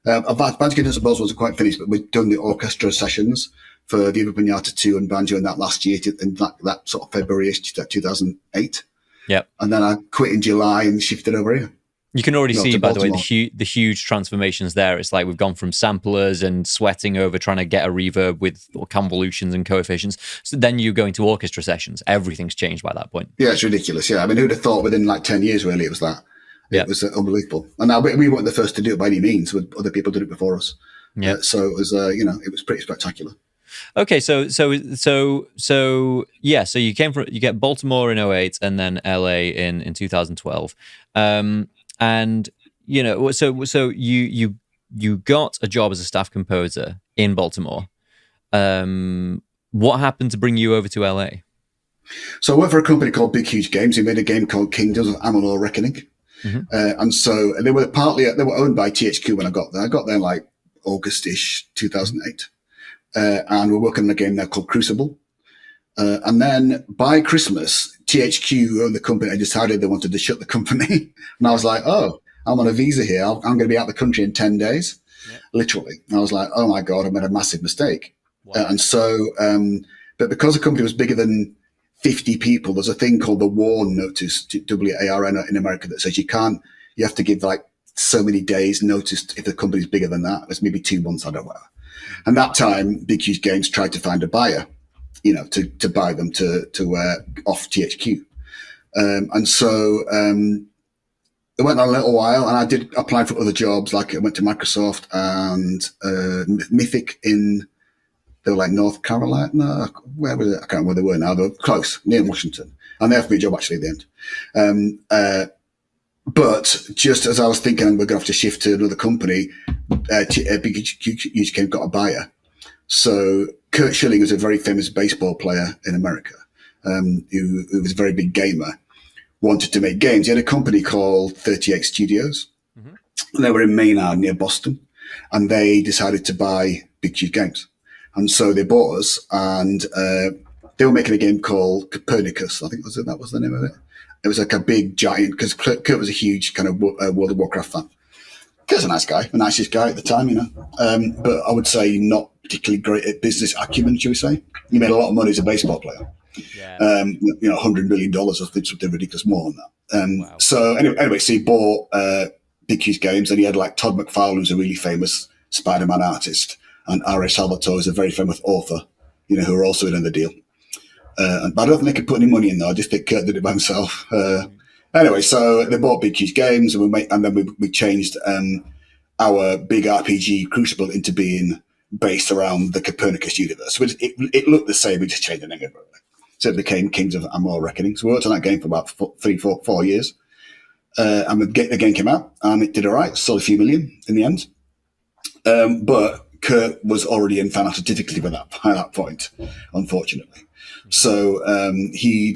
Banjo-Kazooie Nuts and Bolts wasn't quite finished, but we'd done the orchestra sessions for Viva Piñata 2 and Banjo in that last year, in that sort of February-ish, 2008. Yep. And then I quit in July and shifted over here. You can already see, by the way, the huge transformations there. It's like we've gone from samplers and sweating over trying to get a reverb with convolutions and coefficients. So then you go into orchestra sessions. Everything's changed by that point. Yeah, it's ridiculous. Yeah, I mean, who'd have thought within like 10 years, really, it was that. It was unbelievable. And now we weren't the first to do it by any means. Other people did it before us. Yeah. So it was, it was pretty spectacular. Okay, so you get Baltimore in 2008 and then LA in 2012. And so you got a job as a staff composer in Baltimore. What happened to bring you over to LA? So I worked for a company called Big Huge Games. Who made a game called Kingdoms of Amalur Reckoning. Mm-hmm. And so they were owned by THQ when I got there. I got there in like August-ish 2008. And we're working on a game now called Crucible. And then by Christmas, THQ owned the company. I decided they wanted to shut the company. And I was like, oh, I'm on a visa here. I'm going to be out of the country in 10 days, literally. And I was like, oh my God, I made a massive mistake. Wow. But because the company was bigger than 50 people, there's a thing called the WARN notice, WARN in America, that says you have to give like so many days notice if the company's bigger than that. It's maybe 2 months, I don't know. And that time, Big Huge Games tried to find a buyer, to buy them to off THQ. And so it went on a little while, and I did apply for other jobs. Like I went to Microsoft and Mythic they were like North Carolina, where was it? I can't remember where they were now. They were close, near Washington. And they offered me a job actually at the end. But just as I was thinking we're going to have to shift to another company, Big Huge Game got a buyer. So Kurt Schilling was a very famous baseball player in America, who was a very big gamer, wanted to make games. He had a company called 38 Studios. Mm-hmm. And they were in Maynard near Boston, and they decided to buy Big Huge Games. And so they bought us, and they were making a game called Copernicus. I think that was the name of it. It was like a big giant, because Kurt was a huge kind of World of Warcraft fan. Kurt's a nice guy, the nicest guy at the time, but I would say not particularly great at business acumen, shall we say. He made a lot of money as a baseball player. Yeah. $100 million or something ridiculous more than that. Wow. So anyway, so he bought Big Huge Games, and he had like Todd McFarlane, who's a really famous Spider-Man artist, and R.A. Salvatore is a very famous author, who are also in the deal. But I don't think they could put any money in there. I just think Kurt did it by himself. Anyway, so they bought Big Huge Games, and we changed our big RPG Crucible into being based around the Copernicus universe. So it looked the same, we just changed the name of it. So it became Kings of Amalur Reckoning. So we worked on that game for about 4 years. And the game came out, and it did all right, sold a few million in the end. But Kurt was already in financial difficulty by that point, unfortunately. So he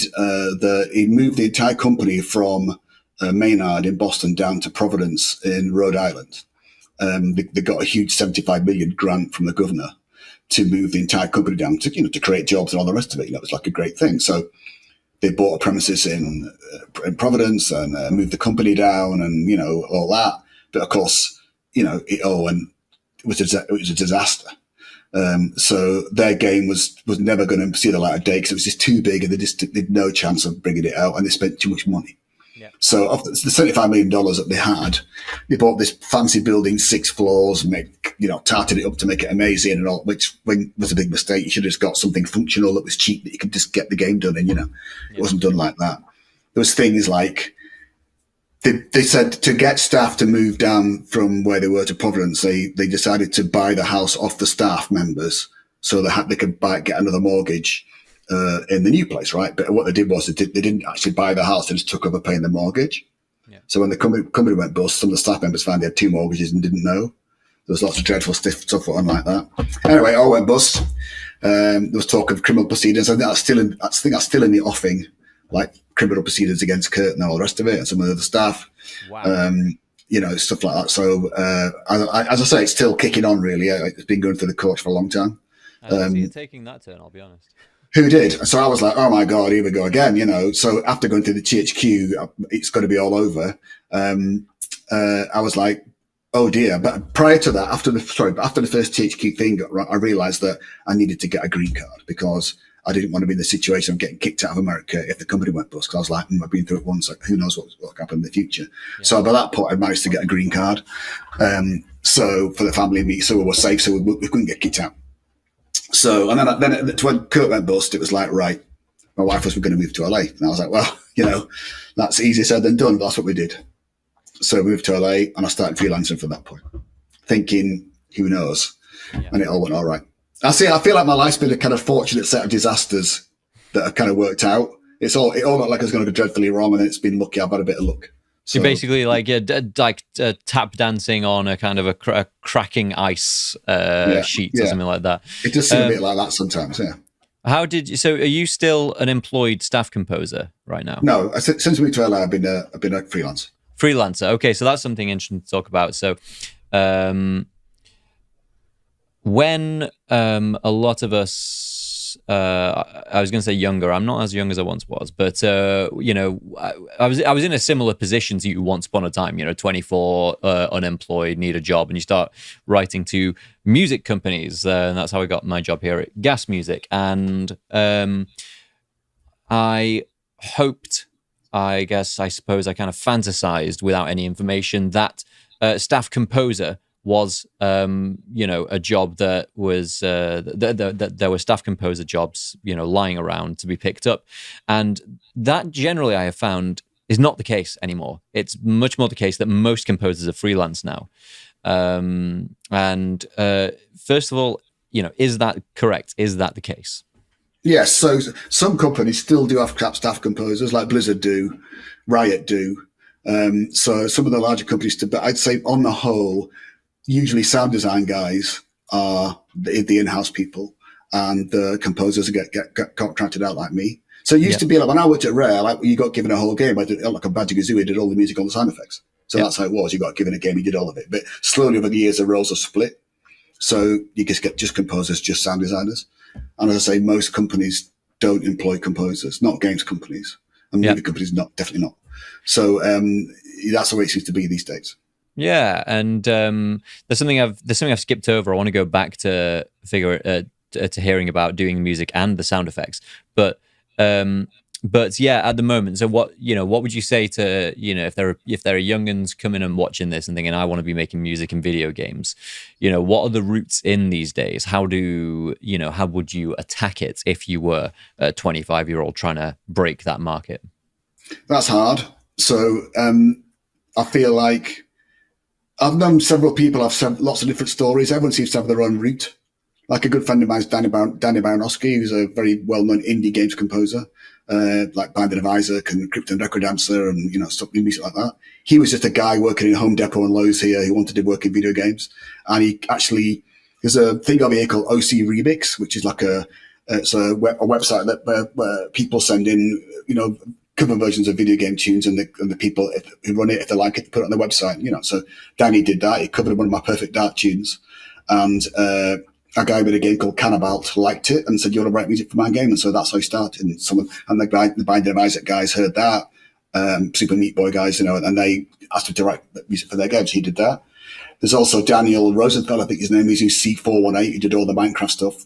moved the entire company from Maynard in Boston down to Providence in Rhode Island. They got a huge $75 million grant from the governor to move the entire company down to create jobs and all the rest of it. It was like a great thing. So they bought a premises in Providence and moved the company down, and all that. But of course, it was a disaster. So their game was never going to see the light of day because it was just too big, and they just did no chance of bringing it out, and they spent too much money. Yeah. So of the $75 million that they had, they bought this fancy building, 6 floors, tarted it up to make it amazing and all, which was a big mistake. You should have just got something functional that was cheap that you could just get the game done in, It wasn't done like that. There was things like, they said to get staff to move down from where they were to Providence, they decided to buy the house off the staff members so they could get another mortgage in the new place, right? But what they did was they didn't actually buy the house; they just took over paying the mortgage. Yeah. So when the company went bust, some of the staff members found they had 2 mortgages and didn't know. There was lots of dreadful stuff on like that. Anyway, it all went bust. There was talk of criminal proceedings. I think that's still in the offing, like criminal proceedings against Kurt and all the rest of it, and some of the other staff. Wow. Stuff like that. So, as I say, it's still kicking on. Really, it's been going through the courts for a long time. I don't see it taking that turn, I'll be honest. Who did? So I was like, oh my God, here we go again, So after going through the THQ, it's got to be all over. I was like, oh dear. But prior to that, after the first THQ thing, I realized that I needed to get a green card because I didn't want to be in the situation of getting kicked out of America if the company went bust. Because I was like, I've been through it once. Who knows what will happen in the future? Yeah. So by that point, I managed to get a green card. So for the family and me, so we were safe, so we couldn't get kicked out. So, and then when Kurt went bust, it was like, right, my wife was going to move to LA. And I was like, well, that's easier said than done. But that's what we did. So we moved to LA, and I started freelancing from that point, thinking, who knows? Yeah. And it all went all right. I feel like my life's been a kind of fortunate set of disasters that have kind of worked out. It all looked like it was going to go dreadfully wrong, and it's been lucky. I've had a bit of luck. So basically, tap dancing on a kind of a cracking ice sheet or something like that. It does seem a bit like that sometimes. Yeah. So are you still an employed staff composer right now? No, since we moved to LA, I've been a freelance. Freelancer. Okay, so that's something interesting to talk about. So, when a lot of us, I was going to say younger. I'm not as young as I once was, but I was in a similar position to you once upon a time. 24, unemployed, need a job, and you start writing to music companies, and that's how I got my job here at Gas Music. And I hoped, I suppose I kind of fantasized without any information that staff composer was, a job that was, that there were staff composer jobs, lying around to be picked up. And that generally I have found is not the case anymore. It's much more the case that most composers are freelance now. First of all, is that correct? Is that the case? Yes. So some companies still do have staff composers, like Blizzard do, Riot do. So some of the larger companies do, but I'd say on the whole, usually sound design guys are the in-house people, and the composers get contracted out like me. So it used to be like when I worked at Rare, like you got given a whole game. I did like a Banjo-Kazooie, did all the music, all the sound effects. So that's how it was. You got given a game, you did all of it. But slowly over the years, the roles are split. So you just get just composers, just sound designers. And as I say, most companies don't employ composers, not games companies, and movie companies definitely not. So that's the way it seems to be these days. Yeah, and there's something I've skipped over. I want to go back to hearing about doing music and the sound effects. But But yeah, at the moment, so what what would you say to if there are youngins coming and watching this and thinking I want to be making music and video games, what are the routes in these days? How how would you attack it if you were a 25-year-old trying to break that market? That's hard. So I feel like I've known several people. I've said lots of different stories. Everyone seems to have their own route. Like a good friend of mine is Danny Baranowski, who's a very well-known indie games composer, like Binding of Isaac and Crypto and Necrodancer and, stuff, music like that. He was just a guy working in Home Depot and Lowe's here who wanted to work in video games. And he actually, there's a thing over here called OC Remix, which is like it's a website that where people send in, cover versions of video game tunes, and the people who run it, if they like it, put it on their website. So Danny did that. He covered one of my Perfect Dark tunes, and a guy with a game called Cannibalt liked it and said, "You want to write music for my game?" And so that's how he started. And the Binding of Isaac guys heard that, Super Meat Boy guys, and they asked him to write music for their games. He did that. There's also Daniel Rosenfeld, I think his name is, who's C418, who did all the Minecraft stuff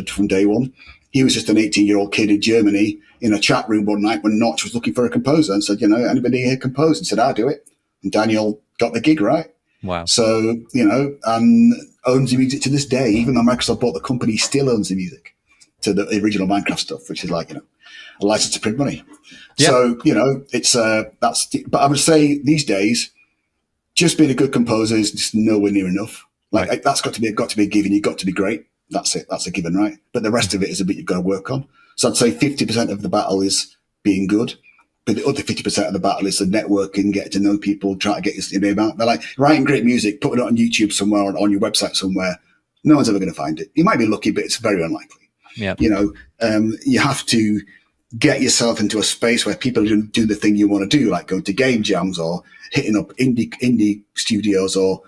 from day one. He was just an 18-year-old kid in Germany in a chat room one night when Notch was looking for a composer and said, anybody here compose? And said, I'll do it. And Daniel got the gig, right? Wow. So, and owns the music to this day. Even though Microsoft bought the company, he still owns the music to the original Minecraft stuff, which is like, a license to print money. Yeah. So, it's, but I would say these days, just being a good composer is just nowhere near enough. Like that's got to be a given. You've got to be great. That's it. That's a given, right? But the rest of it is a bit you've got to work on. So I'd say 50% of the battle is being good, but the other 50% of the battle is the networking, getting to know people, trying to get your name out. They're like writing great music, putting it on YouTube somewhere or on your website somewhere. No one's ever going to find it. You might be lucky, but it's very unlikely. Yeah. You have to get yourself into a space where people do the thing you want to do, like go to game jams or hitting up indie studios or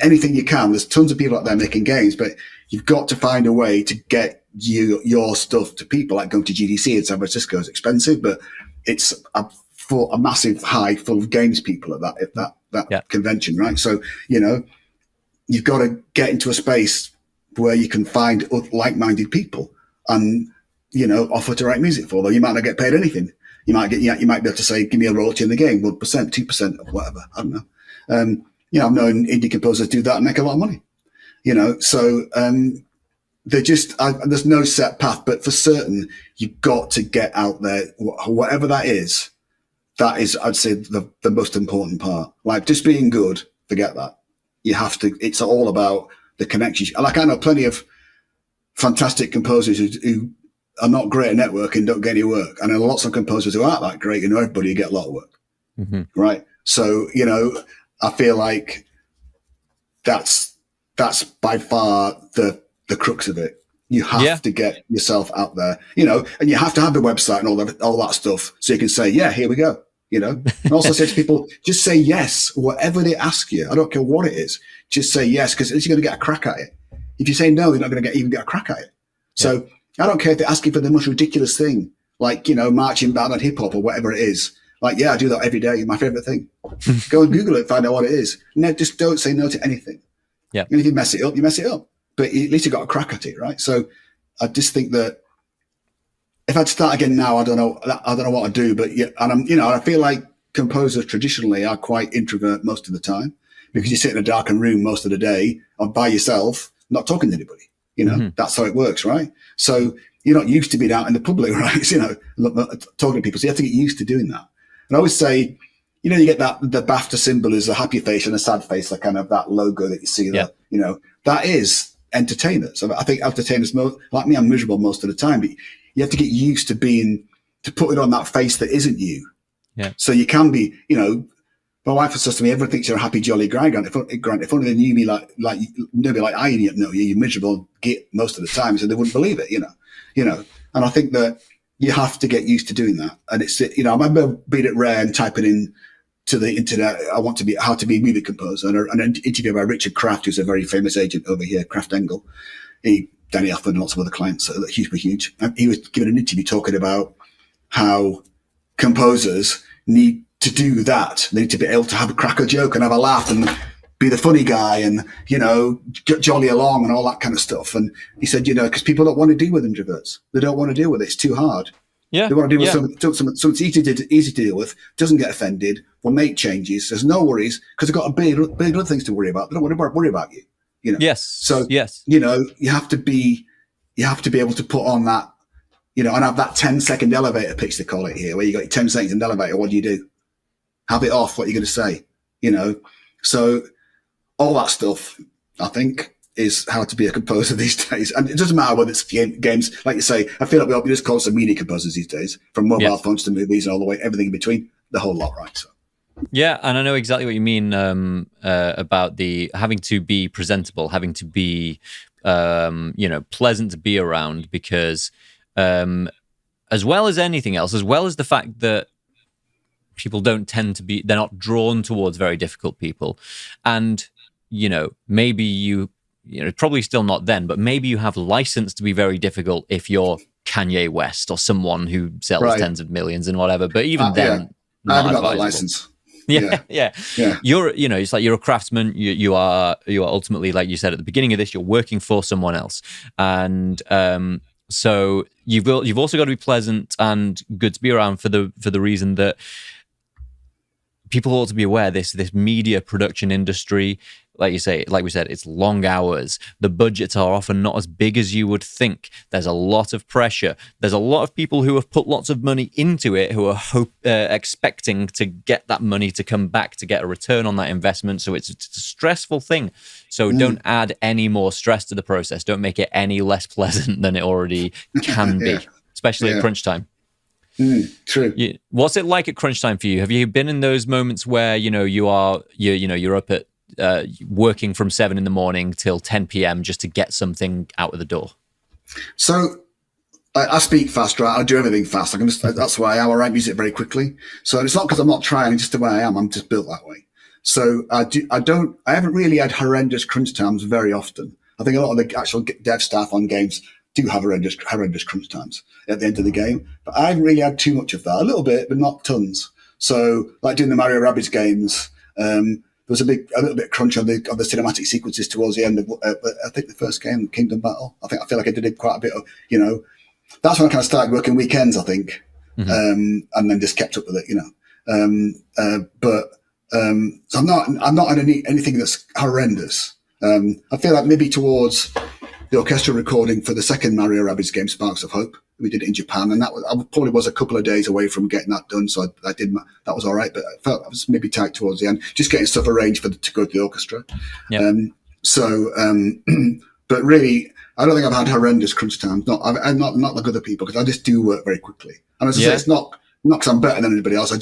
anything you can. There's tons of people out there making games, but you've got to find a way to get your stuff to people. Like going to GDC in San Francisco is expensive, but it's a massive hive full of games people at that convention, right? So, you've got to get into a space where you can find like-minded people and, offer to write music for them. You might not get paid anything. You might be able to say, give me a royalty in the game, 1%, 2% or whatever. I don't know. I've known indie composers do that and make a lot of money, so, there's no set path, but for certain, you've got to get out there, whatever that is, I'd say the most important part. Like just being good, forget that. You have to, it's all about the connections. Like I know plenty of fantastic composers who are not great at networking, don't get any work. And there are lots of composers who aren't that great, everybody you get a lot of work. Mm-hmm. Right. So, I feel like that's by far the crux of it. You have to get yourself out there, and you have to have the website and all that stuff. So you can say, yeah, here we go, and also say to people, just say yes, whatever they ask you. I don't care what it is. Just say yes, because at least you're going to get a crack at it. If you say no, you're not going to even get a crack at it. So I don't care if they're asking for the most ridiculous thing, like, marching band and hip hop or whatever it is. Like, yeah, I do that every day. My favorite thing. Go and Google it, find out what it is. No, just don't say no to anything. Yeah. And if you mess it up, you mess it up. But at least you got a crack at it, right? So I just think that if I'd start again now, I don't know what I'd do. But and I feel like composers traditionally are quite introvert most of the time because you sit in a darkened room most of the day or by yourself, not talking to anybody. That's how it works, right? So you're not used to being out in the public, right? Talking to people. So you have to get used to doing that. And I always say, you get the BAFTA symbol is a happy face and a sad face, like kind of that logo that you see there. That is entertainers. So I think entertainers, like me, I'm miserable most of the time, but you have to get used to putting on that face that isn't you. Yeah. So you can be, my wife says to me, everyone thinks you're a happy, jolly guy, Grant. If only they knew me like nobody like I know you, you're miserable git most of the time, so they wouldn't believe it, And I think that you have to get used to doing that. And it's, I remember being at Rare and typing in to the internet, how to be a music composer, and an interview by Richard Kraft, who's a very famous agent over here, Kraft Engel. Danny Elfman and lots of other clients that are huge. And he was giving an interview talking about how composers need to do that. They need to be able to have a crack a joke and have a laugh and be the funny guy and, jolly along and all that kind of stuff. And he said, because people don't want to deal with introverts. They don't want to deal with it. It's too hard. Yeah. They want to deal yeah. with something easy to deal with, doesn't get offended, will make changes, there's no worries, because they've got a big other things to worry about. They don't want to worry about you. You know. Yes. So yes. you know, you have to be able to put on that, you know, and have that 10-second elevator pitch, they call it here, where you got your 10 seconds in the elevator. What do? Have it off. What are you going to say? You know. So all that stuff, I think, is how to be a composer these days. And it doesn't matter whether it's games, like you say. I feel like we just call some media composers these days, from mobile phones to movies and all the way, everything in between, the whole lot, right? So. Yeah, and I know exactly what you mean about the having to be presentable, having to be, pleasant to be around, because as well as anything else, as well as the fact that people don't tend to be, they're not drawn towards very difficult people. And, you know, maybe probably still not then, but maybe you have license to be very difficult if you're Kanye West or someone who sells tens of millions and whatever. But even then, I haven't got that license. Yeah. It's like you're a craftsman. You are ultimately, like you said at the beginning of this, you're working for someone else, and so you've also got to be pleasant and good to be around for the reason that people ought to be aware this media production industry, like we said, it's long hours. The budgets are often not as big as you would think. There's a lot of pressure. There's a lot of people who have put lots of money into it who are expecting to get that money to come back, to get a return on that investment. So it's a stressful thing. So don't add any more stress to the process. Don't make it any less pleasant than it already can be, especially at crunch time. True. What's it like at crunch time for you? Have you been in those moments where you're up at working from 7 a.m. till 10 p.m. just to get something out of the door? So I speak fast, right? I do everything fast. That's why I write music very quickly. So it's not because I'm not trying, it's just the way I am. I'm just built that way. So I haven't really had horrendous crunch times very often. I think a lot of the actual dev staff on games do have horrendous crunch times at the end of the game. But I haven't really had too much of that. A little bit, but not tons. So like doing the Mario Rabbids games, there was a little bit of crunch on the cinematic sequences towards the end of, I think the first game, Kingdom Battle. I feel like I did quite a bit of, that's when I kind of started working weekends, I think, and then just kept up with it, So I'm not on anything that's horrendous. I feel like maybe towards the orchestral recording for the second Mario Rabbids game, Sparks of Hope, we did it in Japan, and I probably was a couple of days away from getting that done, so I did. That was all right, but I felt I was maybe tight towards the end, just getting stuff arranged to go to the orchestra. Yep. But really, I don't think I've had horrendous crunch times. I'm not like other people, because I just do work very quickly. And as I say, it's not because I'm better than anybody else. I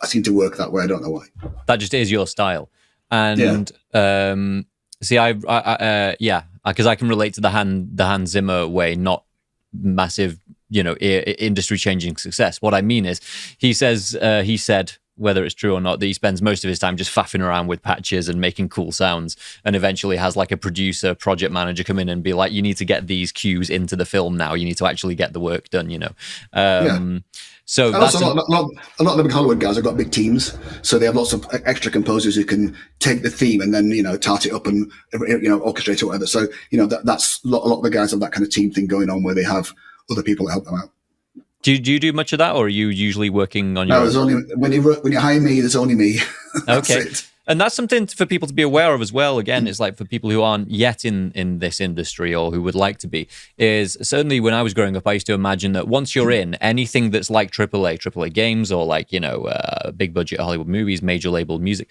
seem to work that way. I don't know why. That just is your style, and see, because I can relate to the Hans Zimmer way, not massive, industry-changing success. What I mean is, he said, whether it's true or not, that he spends most of his time just faffing around with patches and making cool sounds, and eventually has like a producer, project manager come in and be like, you need to get these cues into the film now. You need to actually get the work done, So that's also, a lot of the big Hollywood guys have got big teams, so they have lots of extra composers who can take the theme and then tart it up and orchestrate or whatever. So that's a lot of the guys have that kind of team thing going on, where they have other people that help them out. Do you do much of that, or are you usually working on your own? There's only when you hire me, there's only me. Okay. And that's something for people to be aware of as well. Again, it's like for people who aren't yet in this industry, or who would like to be, is certainly when I was growing up, I used to imagine that once you're in anything that's like AAA games, or like, big budget Hollywood movies, major label music,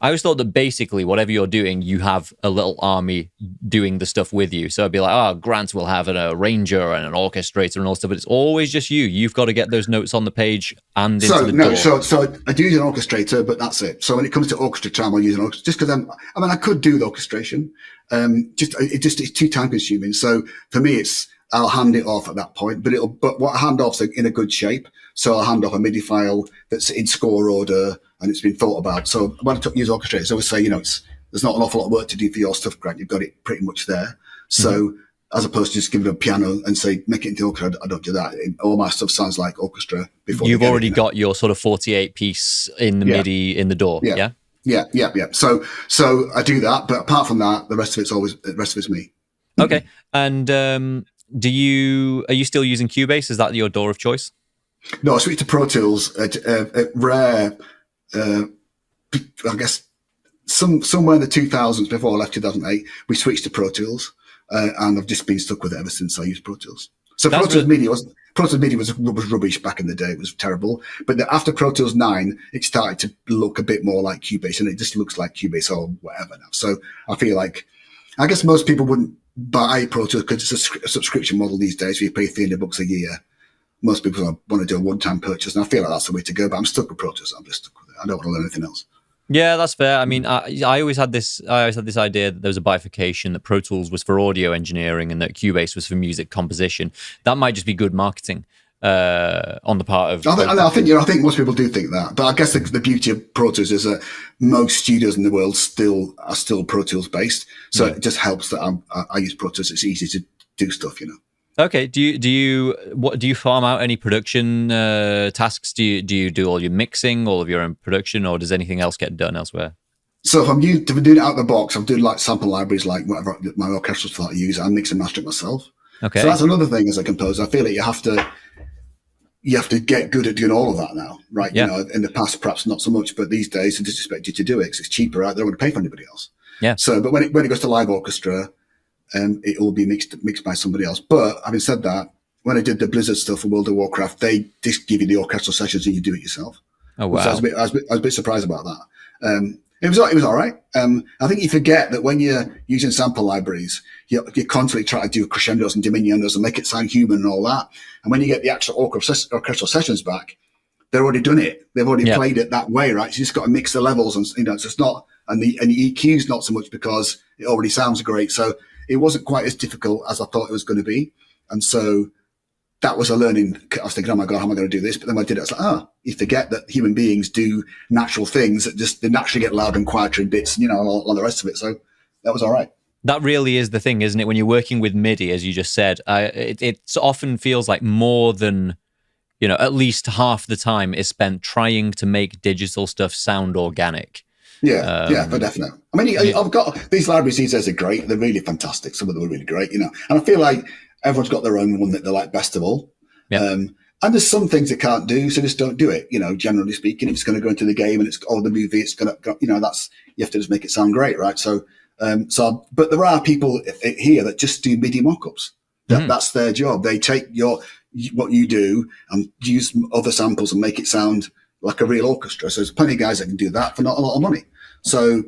I always thought that basically whatever you're doing, you have a little army doing the stuff with you. So I'd be like, Grant will have an arranger and an orchestrator and all stuff, but it's always just you. You've got to get those notes on the page and into the door. So I do use an orchestrator, but that's it. So when it comes to orchestra time, I'll use an orchestra, just because I could do the orchestration. It's too time consuming. So for me, I'll hand it off at that point, but what I hand off's in a good shape. So I'll hand off a MIDI file that's in score order and it's been thought about. So when I use orchestrators, I always say, there's not an awful lot of work to do for your stuff, Grant. You've got it pretty much there. So as opposed to just giving a piano and say, make it into orchestra, I don't do that. All my stuff sounds like orchestra before. You've already got your sort of 48 piece in the MIDI in the door. Yeah. So I do that, but apart from that, the rest of it's me. Okay. And are you still using Cubase? Is that your DAW of choice? No, I switched to Pro Tools at Rare. I guess somewhere in the 2000s, before I left 2008, we switched to Pro Tools, and I've just been stuck with it ever since I used Pro Tools. So Pro Tools Media was rubbish back in the day. It was terrible. But after Pro Tools 9, it started to look a bit more like Cubase, and it just looks like Cubase or whatever now. So I feel like, I guess most people wouldn't buy Pro Tools because it's a subscription model these days. Where you pay $300 a year. Most people want to do a one-time purchase, and I feel like that's the way to go. But I'm stuck with Pro Tools. I'm just stuck with it. I don't want to learn anything else. Yeah, that's fair. I mean, I always had this idea that there was a bifurcation, that Pro Tools was for audio engineering and that Cubase was for music composition. That might just be good marketing on the part of. I think most people do think that, but I guess the beauty of Pro Tools is that most studios in the world are still Pro Tools based. So it just helps that I use Pro Tools. It's easy to do stuff, Okay. Do you farm out any production tasks? Do you do all your mixing, all of your own production, or does anything else get done elsewhere? So if I'm doing it out of the box, I'm doing like sample libraries, like whatever my orchestral stuff I use. I mix and master it myself. Okay. So that's another thing as a composer. I feel like you have to get good at doing all of that now, right? Yeah. In the past, perhaps not so much, but these days, they just expect you to do it because it's cheaper, right? They don't want to pay for anybody else. Yeah. So, but when it goes to live orchestra, it will be mixed by somebody else. But having said that, when I did the Blizzard stuff for World of Warcraft, they just give you the orchestral sessions and you do it yourself. Oh wow! So I was a bit surprised about that. It was all right. I think you forget that when you're using sample libraries, you constantly try to do crescendos and diminuendos and make it sound human and all that. And when you get the actual orchestral sessions back, they're already done it. They've already played it that way, right? So you just got to mix the levels, and so it's not, and the EQ's not so much because it already sounds great. So it wasn't quite as difficult as I thought it was going to be. And so that was a learning. I was thinking, oh my God, how am I going to do this? But then when I did it, I was like, you forget that human beings do natural things that they naturally get louder and quieter in bits, all the rest of it. So that was all right. That really is the thing, isn't it? When you're working with MIDI, as you just said, it often feels like more than, at least half the time is spent trying to make digital stuff sound organic. Yeah, for definite. I mean, I've got these libraries these days are great. They're really fantastic. Some of them are really great, And I feel like everyone's got their own one that they like best of all. Yeah. And there's some things they can't do, so just don't do it. Generally speaking, if it's going to go into the game and the movie, it's going to, you have to just make it sound great, right? So, but there are people here that just do MIDI mockups. That's their job. They take what you do and use other samples and make it sound like a real orchestra. So there's plenty of guys that can do that for not a lot of money. So,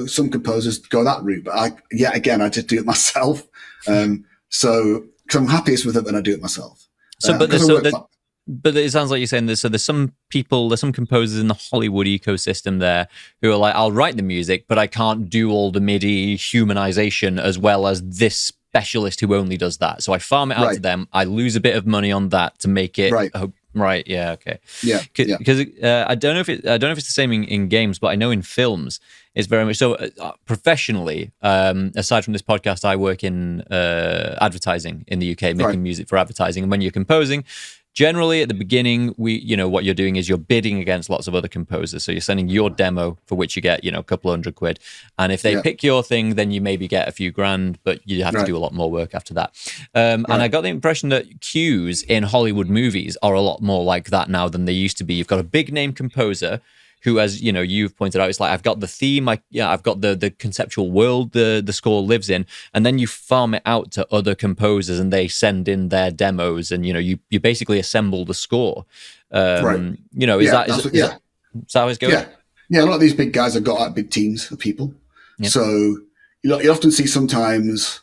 some composers go that route, but I just do it myself. So, because I'm happiest with it when I do it myself. So, but it sounds like you're saying this. So there's some composers in the Hollywood ecosystem there who are like, I'll write the music, but I can't do all the MIDI humanization as well as this specialist who only does that. So I farm it out to them. I lose a bit of money on that to make it right. Yeah. Okay. Yeah. Because I don't know if it's the same in games, but I know in films it's very much so. Professionally, aside from this podcast, I work in advertising in the UK, making music for advertising. And when you're composing, generally at the beginning, what you're doing is you're bidding against lots of other composers. So you're sending your demo for which you get, a couple £100. And if they pick your thing, then you maybe get a few grand, but you have to do a lot more work after that. And I got the impression that cues in Hollywood movies are a lot more like that now than they used to be. You've got a big name composer who, as you've pointed out, it's like, I've got the theme, I've got the conceptual world the score lives in, and then you farm it out to other composers and they send in their demos, and you basically assemble the score. Is that how it's going? Yeah, a lot of these big guys have got big teams of people. Yep. So you often see sometimes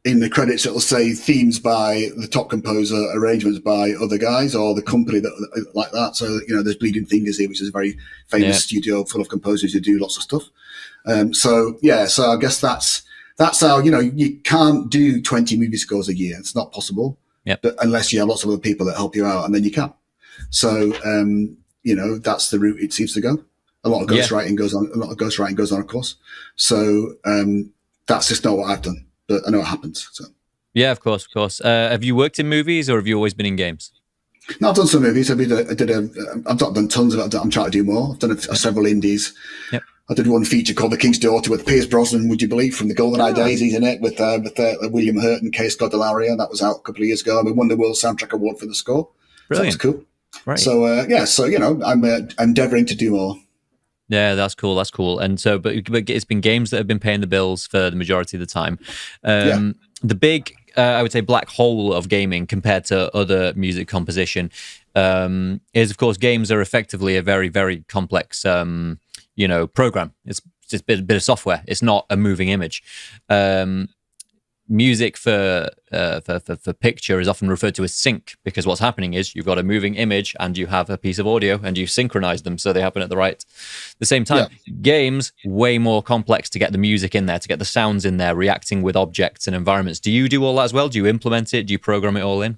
in the credits it'll say themes by the top composer, arrangements by other guys, or the company that like that. So there's Bleeding Fingers here, which is a very famous studio full of composers who do lots of stuff. So I guess that's how you can't do 20 movie scores a year. It's not possible. But unless you have lots of other people that help you out, and then you can. So that's the route it seems to go. A lot of ghostwriting goes on, of course. So that's just not what I've done. But I know it happens. So. Yeah, of course. Have you worked in movies, or have you always been in games? No, I've done some movies. I've not done tons of it. I'm trying to do more. I've done several indies. Yep. I did one feature called The King's Daughter with Pierce Brosnan, would you believe, from the GoldenEye days. He's in it with William Hurt and Kay Scott Delaria. That was out a couple of years ago. And we won the World Soundtrack Award for the score. Brilliant. So that was cool. Right. So, so, I'm endeavoring to do more. Yeah, that's cool. That's cool. And so, but it's been games that have been paying the bills for the majority of the time. The big, I would say, black hole of gaming compared to other music composition is, of course, games are effectively a very, very complex, program. It's just a bit of software. It's not a moving image. Music for picture is often referred to as sync, because what's happening is you've got a moving image and you have a piece of audio and you synchronize them so they happen at the same time. Games, way more complex to get the music in there, to get the sounds in there, reacting with objects and environments. Do you do all that as well? Do you implement it? Do you program it all in?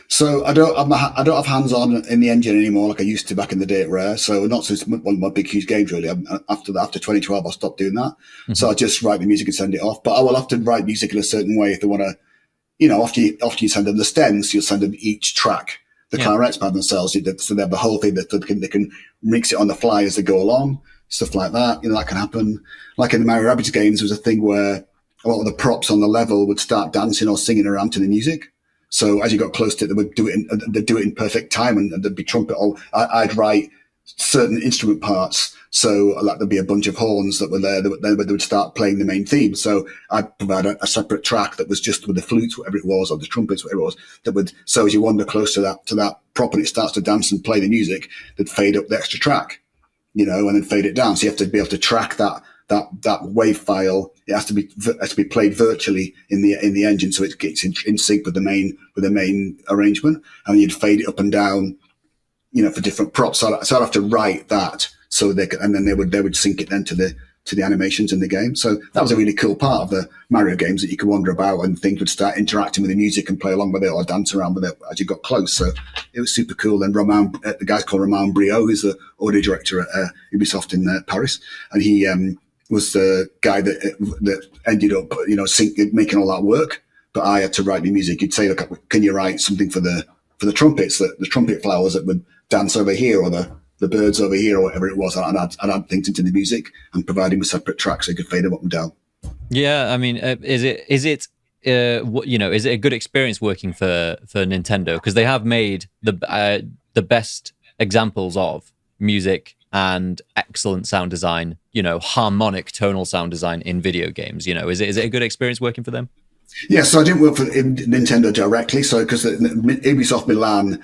So I don't have hands-on in the engine anymore like I used to back in the day at Rare. So not since one of my big, huge games, really. After 2012, I stopped doing that. Mm-hmm. So I just write the music and send it off. But I will often write music in a certain way if they want to, after you send them the stems, you'll send them each track. The clarinets by themselves, so they have the whole thing that they can mix it on the fly as they go along, stuff like that. That can happen. Like in the Mario Rabbids games, there was a thing where a lot of the props on the level would start dancing or singing around to the music. So as you got close to it, they would do it in perfect time, and there'd be trumpet. I'd write certain instrument parts, so like there'd be a bunch of horns that were there. They would start playing the main theme. So I'd provide a separate track that was just with the flutes, whatever it was, or the trumpets, whatever it was. That would, so as you wander close to that prop and it starts to dance and play the music, they'd fade up the extra track, and then fade it down. So you have to be able to track that wave file. It has to be played virtually in the engine, so it gets in sync with the main arrangement, and you'd fade it up and down, for different props. So I'd have to write that so then they would sync it then to the animations in the game. So that was a really cool part of the Mario games, that you could wander about and things would start interacting with the music and play along with it or dance around with it as you got close. So it was super cool. And the guy's called Romain Brio, who's the audio director at Ubisoft in Paris, and he was the guy that ended up, making all that work. But I had to write the music. You'd say, look, can you write something for the trumpets, the trumpet flowers that would dance over here, or the birds over here, or whatever it was. And I'd add things into the music and provide him a separate track so he could fade them up and down. Yeah, I mean, is it a good experience working for Nintendo? Because they have made the best examples of music and excellent sound design, harmonic tonal sound design in video games. Is it a good experience working for them? Yeah, so I didn't work for Nintendo directly, so because Ubisoft Milan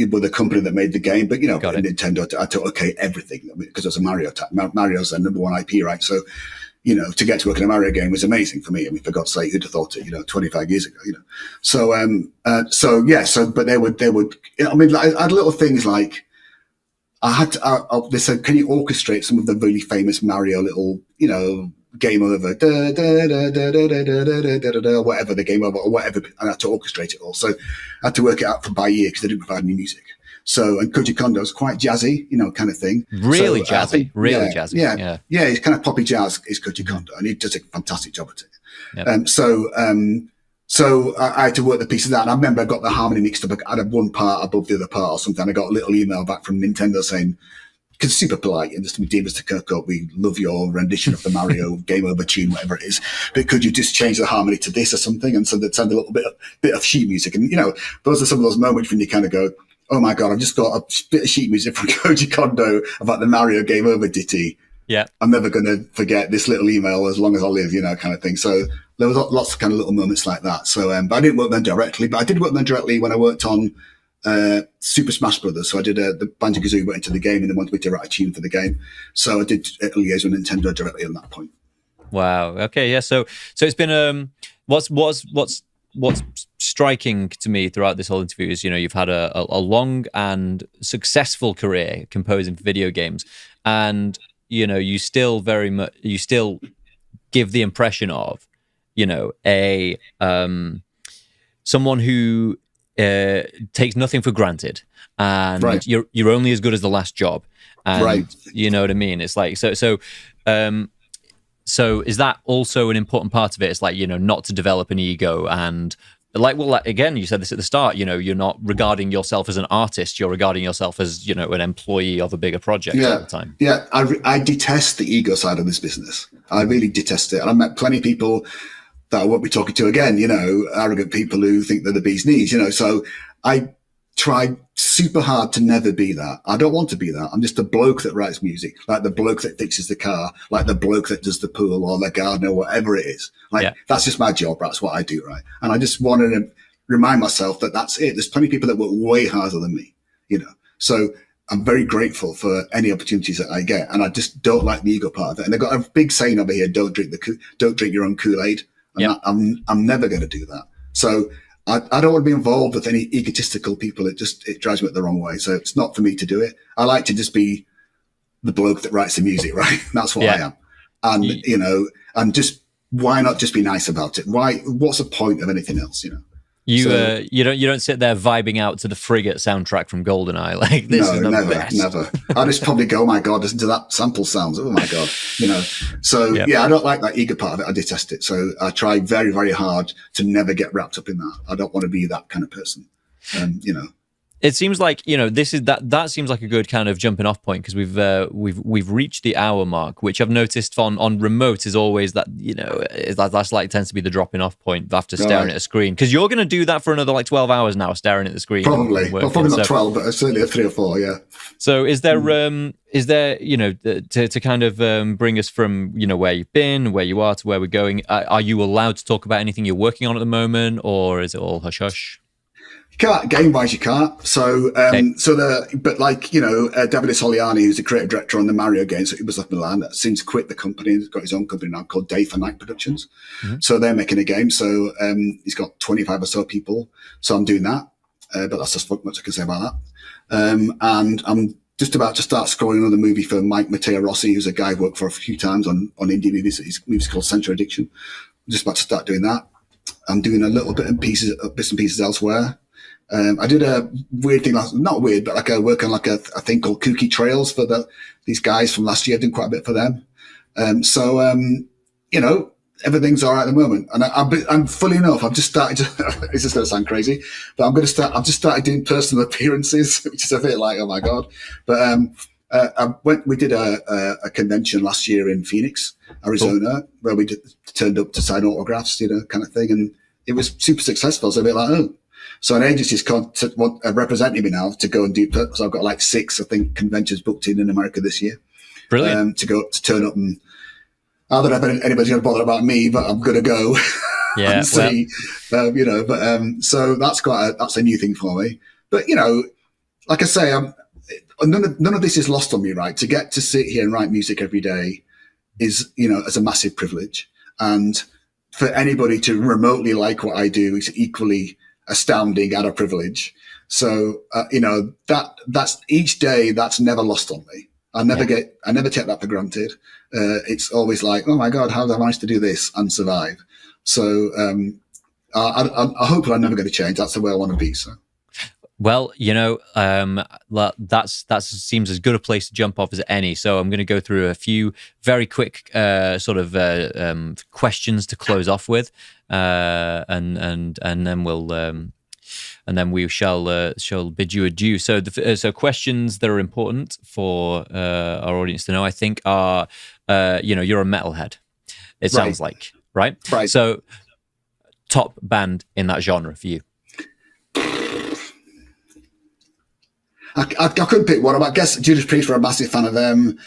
were the company that made the game, but Nintendo, I took everything because it was a Mario's their number one IP, right? So to get to work in a Mario game was amazing for me. I mean, for God's sake, who'd have thought it? 25 years ago, So but they would. I mean, I had little things like. They said, can you orchestrate some of the really famous Mario little, game over, whatever the game over, or whatever, and I had to orchestrate it all. So I had to work it out by ear because they didn't provide any music. So, and Koji Kondo's quite jazzy, kind of thing. Really jazzy, jazzy. Yeah, he's kind of poppy jazz, is Koji Kondo, and he does a fantastic job at it. Yep. So I had to work the pieces out. And I remember I got the harmony mixed up. I had one part above the other part or something. I got a little email back from Nintendo saying, because it's super polite, and just dear Mr. Kirkhope, we love your rendition of the Mario Game Over tune, whatever it is. But could you just change the harmony to this or something? And so they'd send a little bit of sheet music. And, those are some of those moments when you kind of go, oh my God, I've just got a bit of sheet music from Koji Kondo about the Mario Game Over ditty. Yeah. I'm never going to forget this little email as long as I live, kind of thing. So there was lots of kind of little moments like that. So, but I didn't work them directly, but I did work them directly when I worked on Super Smash Brothers. So I did the Banjo-Kazooie went into the game and they wanted me to write a tune for the game. So I did liaise with Nintendo directly on that point. Wow. Okay. Yeah. So it's been what's striking to me throughout this whole interview is you've had a long and successful career composing for video games, and you still give the impression of someone who takes nothing for granted, and right. you're only as good as the last job, and right. You know what I mean? It's like so is that also an important part of it? It's like not to develop an ego and again, you said this at the start, you're not regarding yourself as an artist, you're regarding yourself as, an employee of a bigger project all the time. Yeah, I detest the ego side of this business. I really detest it. And I've met plenty of people that I won't be talking to again, arrogant people who think they're the bee's knees, so I try super hard to never be that. I don't want to be that. I'm just a bloke that writes music, like the bloke that fixes the car, like the bloke that does the pool or the garden or whatever it is. That's just my job. That's what I do, right? And I just wanted to remind myself that that's it. There's plenty of people that work way harder than me, So I'm very grateful for any opportunities that I get. And I just don't like the ego part of it. And they've got a big saying over here, don't drink your own Kool-Aid. And I'm never going to do that. So I don't want to be involved with any egotistical people. It drives me the wrong way. So it's not for me to do it. I like to just be the bloke that writes the music, right? That's what I am. And, and just, why not just be nice about it? What's the point of anything else, You don't sit there vibing out to the Frigate soundtrack from GoldenEye like this is the best. Never. I just probably go, oh my God, listen to that sample sounds. Oh my God, So I don't like that ego part of it. I detest it. So I try very, very hard to never get wrapped up in that. I don't want to be that kind of person. It seems like that seems like a good kind of jumping off point because we've reached the hour mark, which I've noticed on remote is always that that's like tends to be the dropping off point after staring at a screen, because you're going to do that for another like 12 hours now, staring at the screen. Probably not 12, but certainly 3 or 4. Yeah. So is there to kind of bring us from where you've been, where you are to where we're going? Are you allowed to talk about anything you're working on at the moment, or is it all hush hush? Game-wise, you can't. So, Davide Soliani, who's the creative director on the Mario games, so he was left Milan, since quit the company. He's got his own company now called Day for Night Productions. Mm-hmm. So they're making a game. So he's got 25 or so people. So I'm doing that. But that's just much I can say about that. And I'm just about to start scoring another movie for Mike Matteo Rossi, who's a guy I've worked for a few times on indie movies. His movie's called Central Addiction. I'm just about to start doing that. I'm doing a little bit bits and pieces elsewhere. I did a weird thing, not weird, but like I work on like a thing called Kooky Trails for these guys from last year. I did quite a bit for them. Everything's all right at the moment. And I'm fully enough, I've just started to, this is going to sound crazy, but I've just started doing personal appearances, which is a bit like, oh my God. But we did a convention last year in Phoenix, Arizona, where we turned up to sign autographs, kind of thing. And it was super successful. So a bit like, oh. So an agency's representing me now to go and do, so I've got like 6, I think, conventions booked in America this year. Brilliant. To turn up, and I don't know if anybody's going to bother about me, but I'm going to go and see, so that's a new thing for me. But, like I say, none of this is lost on me, right? To get to sit here and write music every day is, as a massive privilege. And for anybody to remotely like what I do is equally astounding and a privilege. So, that's each day that's never lost on me. I never take that for granted. It's always like, oh my God, how have I managed to do this and survive? So, I hope I'm never going to change. That's the way I want to be. So. Well, that seems as good a place to jump off as any. So I'm going to go through a few very quick questions to close off with, and then we shall bid you adieu. So so questions that are important for our audience to know, I think, are you're a metalhead. It sounds like, right? Right. So top band in that genre for you. I couldn't pick one. I guess Judas Priest were a massive fan of them.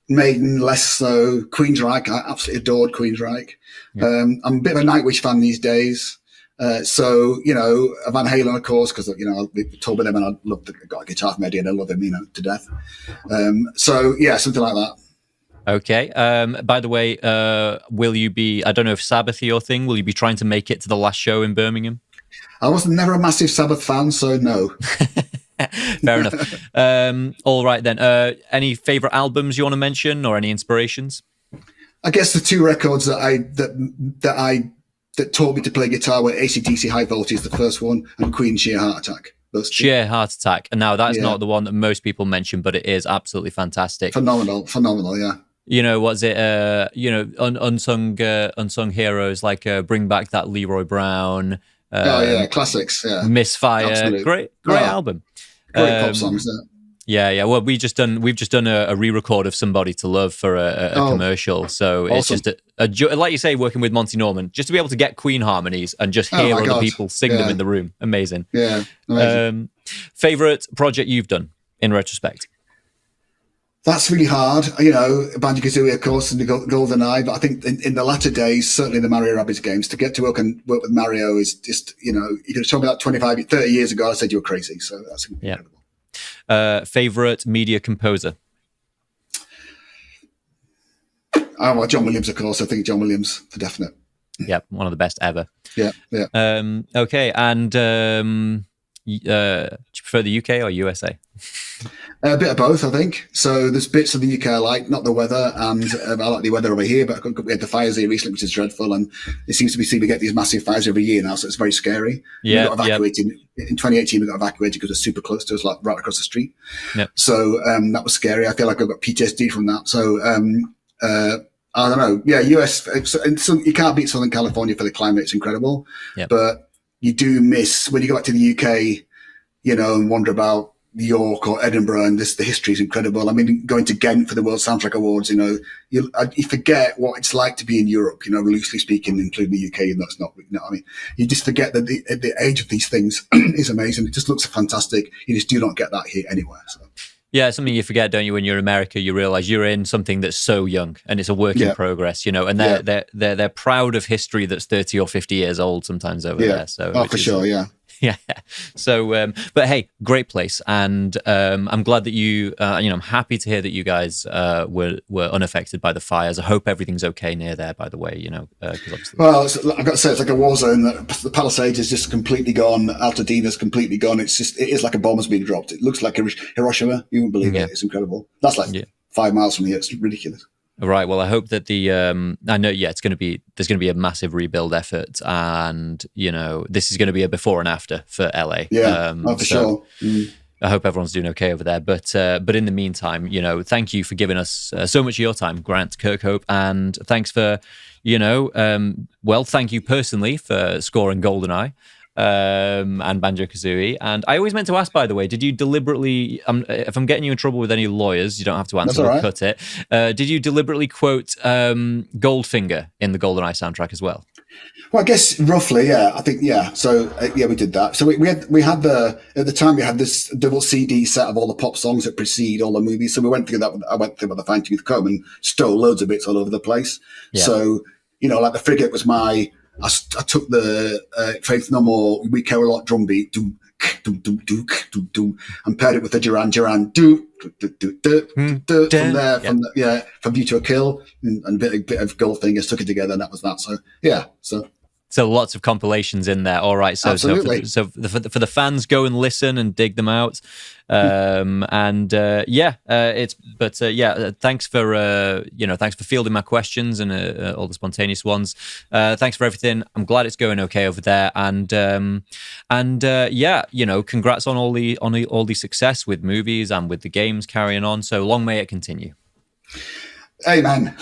Maiden, less so. Queensryche, I absolutely adored Queensryche. Yeah. I'm a bit of a Nightwish fan these days. Van Halen, of course, because, I told them and I got a guitar from Eddie and I love him, to death. Something like that. Okay. By the way, will you be, I don't know if Sabbath your thing, will you be trying to make it to the last show in Birmingham? I was never a massive Sabbath fan, so no. Fair enough. All right then. Any favorite albums you want to mention or any inspirations? I guess the 2 records that taught me to play guitar were AC/DC High Voltage, the first one, and Queen Sheer Heart Attack. Those 2. Sheer Heart Attack. And now that's not the one that most people mention, but it is absolutely fantastic. Phenomenal, yeah. Was it? Unsung heroes like Bring Back That Leroy Brown. Oh yeah, classics. Yeah, Misfire, absolutely. great album. Great pop songs. Yeah. Well, we've just done a re-record of "Somebody to Love" for a commercial, so awesome. it's just like you say, working with Monty Norman, just to be able to get Queen harmonies and just hear other people sing them in the room. Amazing. Yeah, amazing. Favorite project you've done in retrospect? That's really hard. Banjo-Kazooie, of course, and the GoldenEye. But I think in the latter days, certainly the Mario Rabbids games, to get to work with Mario is just, you could have told me that 30 years ago, I said you were crazy. So that's incredible. Favorite media composer? Well, John Williams, of course. I think John Williams, for definite. Yeah, one of the best ever. Yeah. Okay, and do you prefer the UK or USA? A bit of both, I think. So there's bits of the UK I like, not the weather, and I like the weather over here, but we had the fires here recently, which is dreadful, and it seems to be we get these massive fires every year now, so it's very scary. Yeah, we got evacuated. In 2018, we got evacuated because it was super close to us, like right across the street. Yep. So that was scary. I feel like I've got PTSD from that. So I don't know. Yeah, US, you can't beat Southern California for the climate. It's incredible. Yep. But you do miss, when you go back to the UK, and wonder about York or Edinburgh, and the history is incredible. I mean, going to Ghent for the World Soundtrack Awards, you forget what it's like to be in Europe, loosely speaking, including the UK, and that's not, I mean, you just forget that the age of these things is amazing. It just looks fantastic. You just do not get that here anywhere. So. Yeah, something you forget, don't you? When you're in America, you realize you're in something that's so young and it's a work in progress, and they're proud of history that's 30 or 50 years old sometimes over there. So, for sure, yeah. Yeah. So, but hey, great place, and I'm glad that you, I'm happy to hear that you guys were unaffected by the fires. I hope everything's okay near there. By the way, because well, I've got to say, it's like a war zone. The Palisades is just completely gone. Altadena's completely gone. It is like a bomb has been dropped. It looks like Hiroshima. You wouldn't believe it. It's incredible. That's like 5 miles from here. It's ridiculous. Right. Well, I hope that I know. Yeah, there's going to be a massive rebuild effort, and this is going to be a before and after for LA. Yeah, for sure. I hope everyone's doing okay over there. But in the meantime, thank you for giving us so much of your time, Grant Kirkhope, and thanks for, thank you personally for scoring GoldenEye. And Banjo-Kazooie. And I always meant to ask, by the way, did you deliberately, if I'm getting you in trouble with any lawyers, you don't have to answer, or cut it. Did you deliberately quote Goldfinger in the GoldenEye soundtrack as well? Well, I guess roughly, yeah. I think, yeah. So, we did that. So we had at the time we had this double CD set of all the pop songs that precede all the movies. So we went through that. I went through with a fine-tooth comb and stole loads of bits all over the place. Yeah. So, like the Frigate was I took the Faith No More, We Care a Lot drum beat, and paired it with the Duran Duran, from View to a Kill, and a bit of Goldfinger, stuck it together, and that was that. So, yeah, So lots of compilations in there. All right. So for the fans, go and listen and dig them out. Thanks for fielding my questions and all the spontaneous ones. Thanks for everything. I'm glad it's going okay over there. Congrats on all the success with movies and with the games carrying on. So long may it continue. Amen.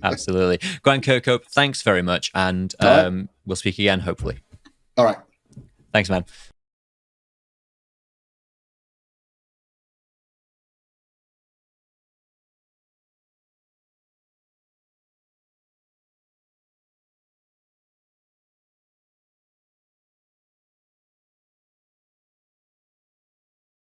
Absolutely. Grant Kirkhope, thanks very much. And we'll speak again, hopefully. All right. Thanks, man.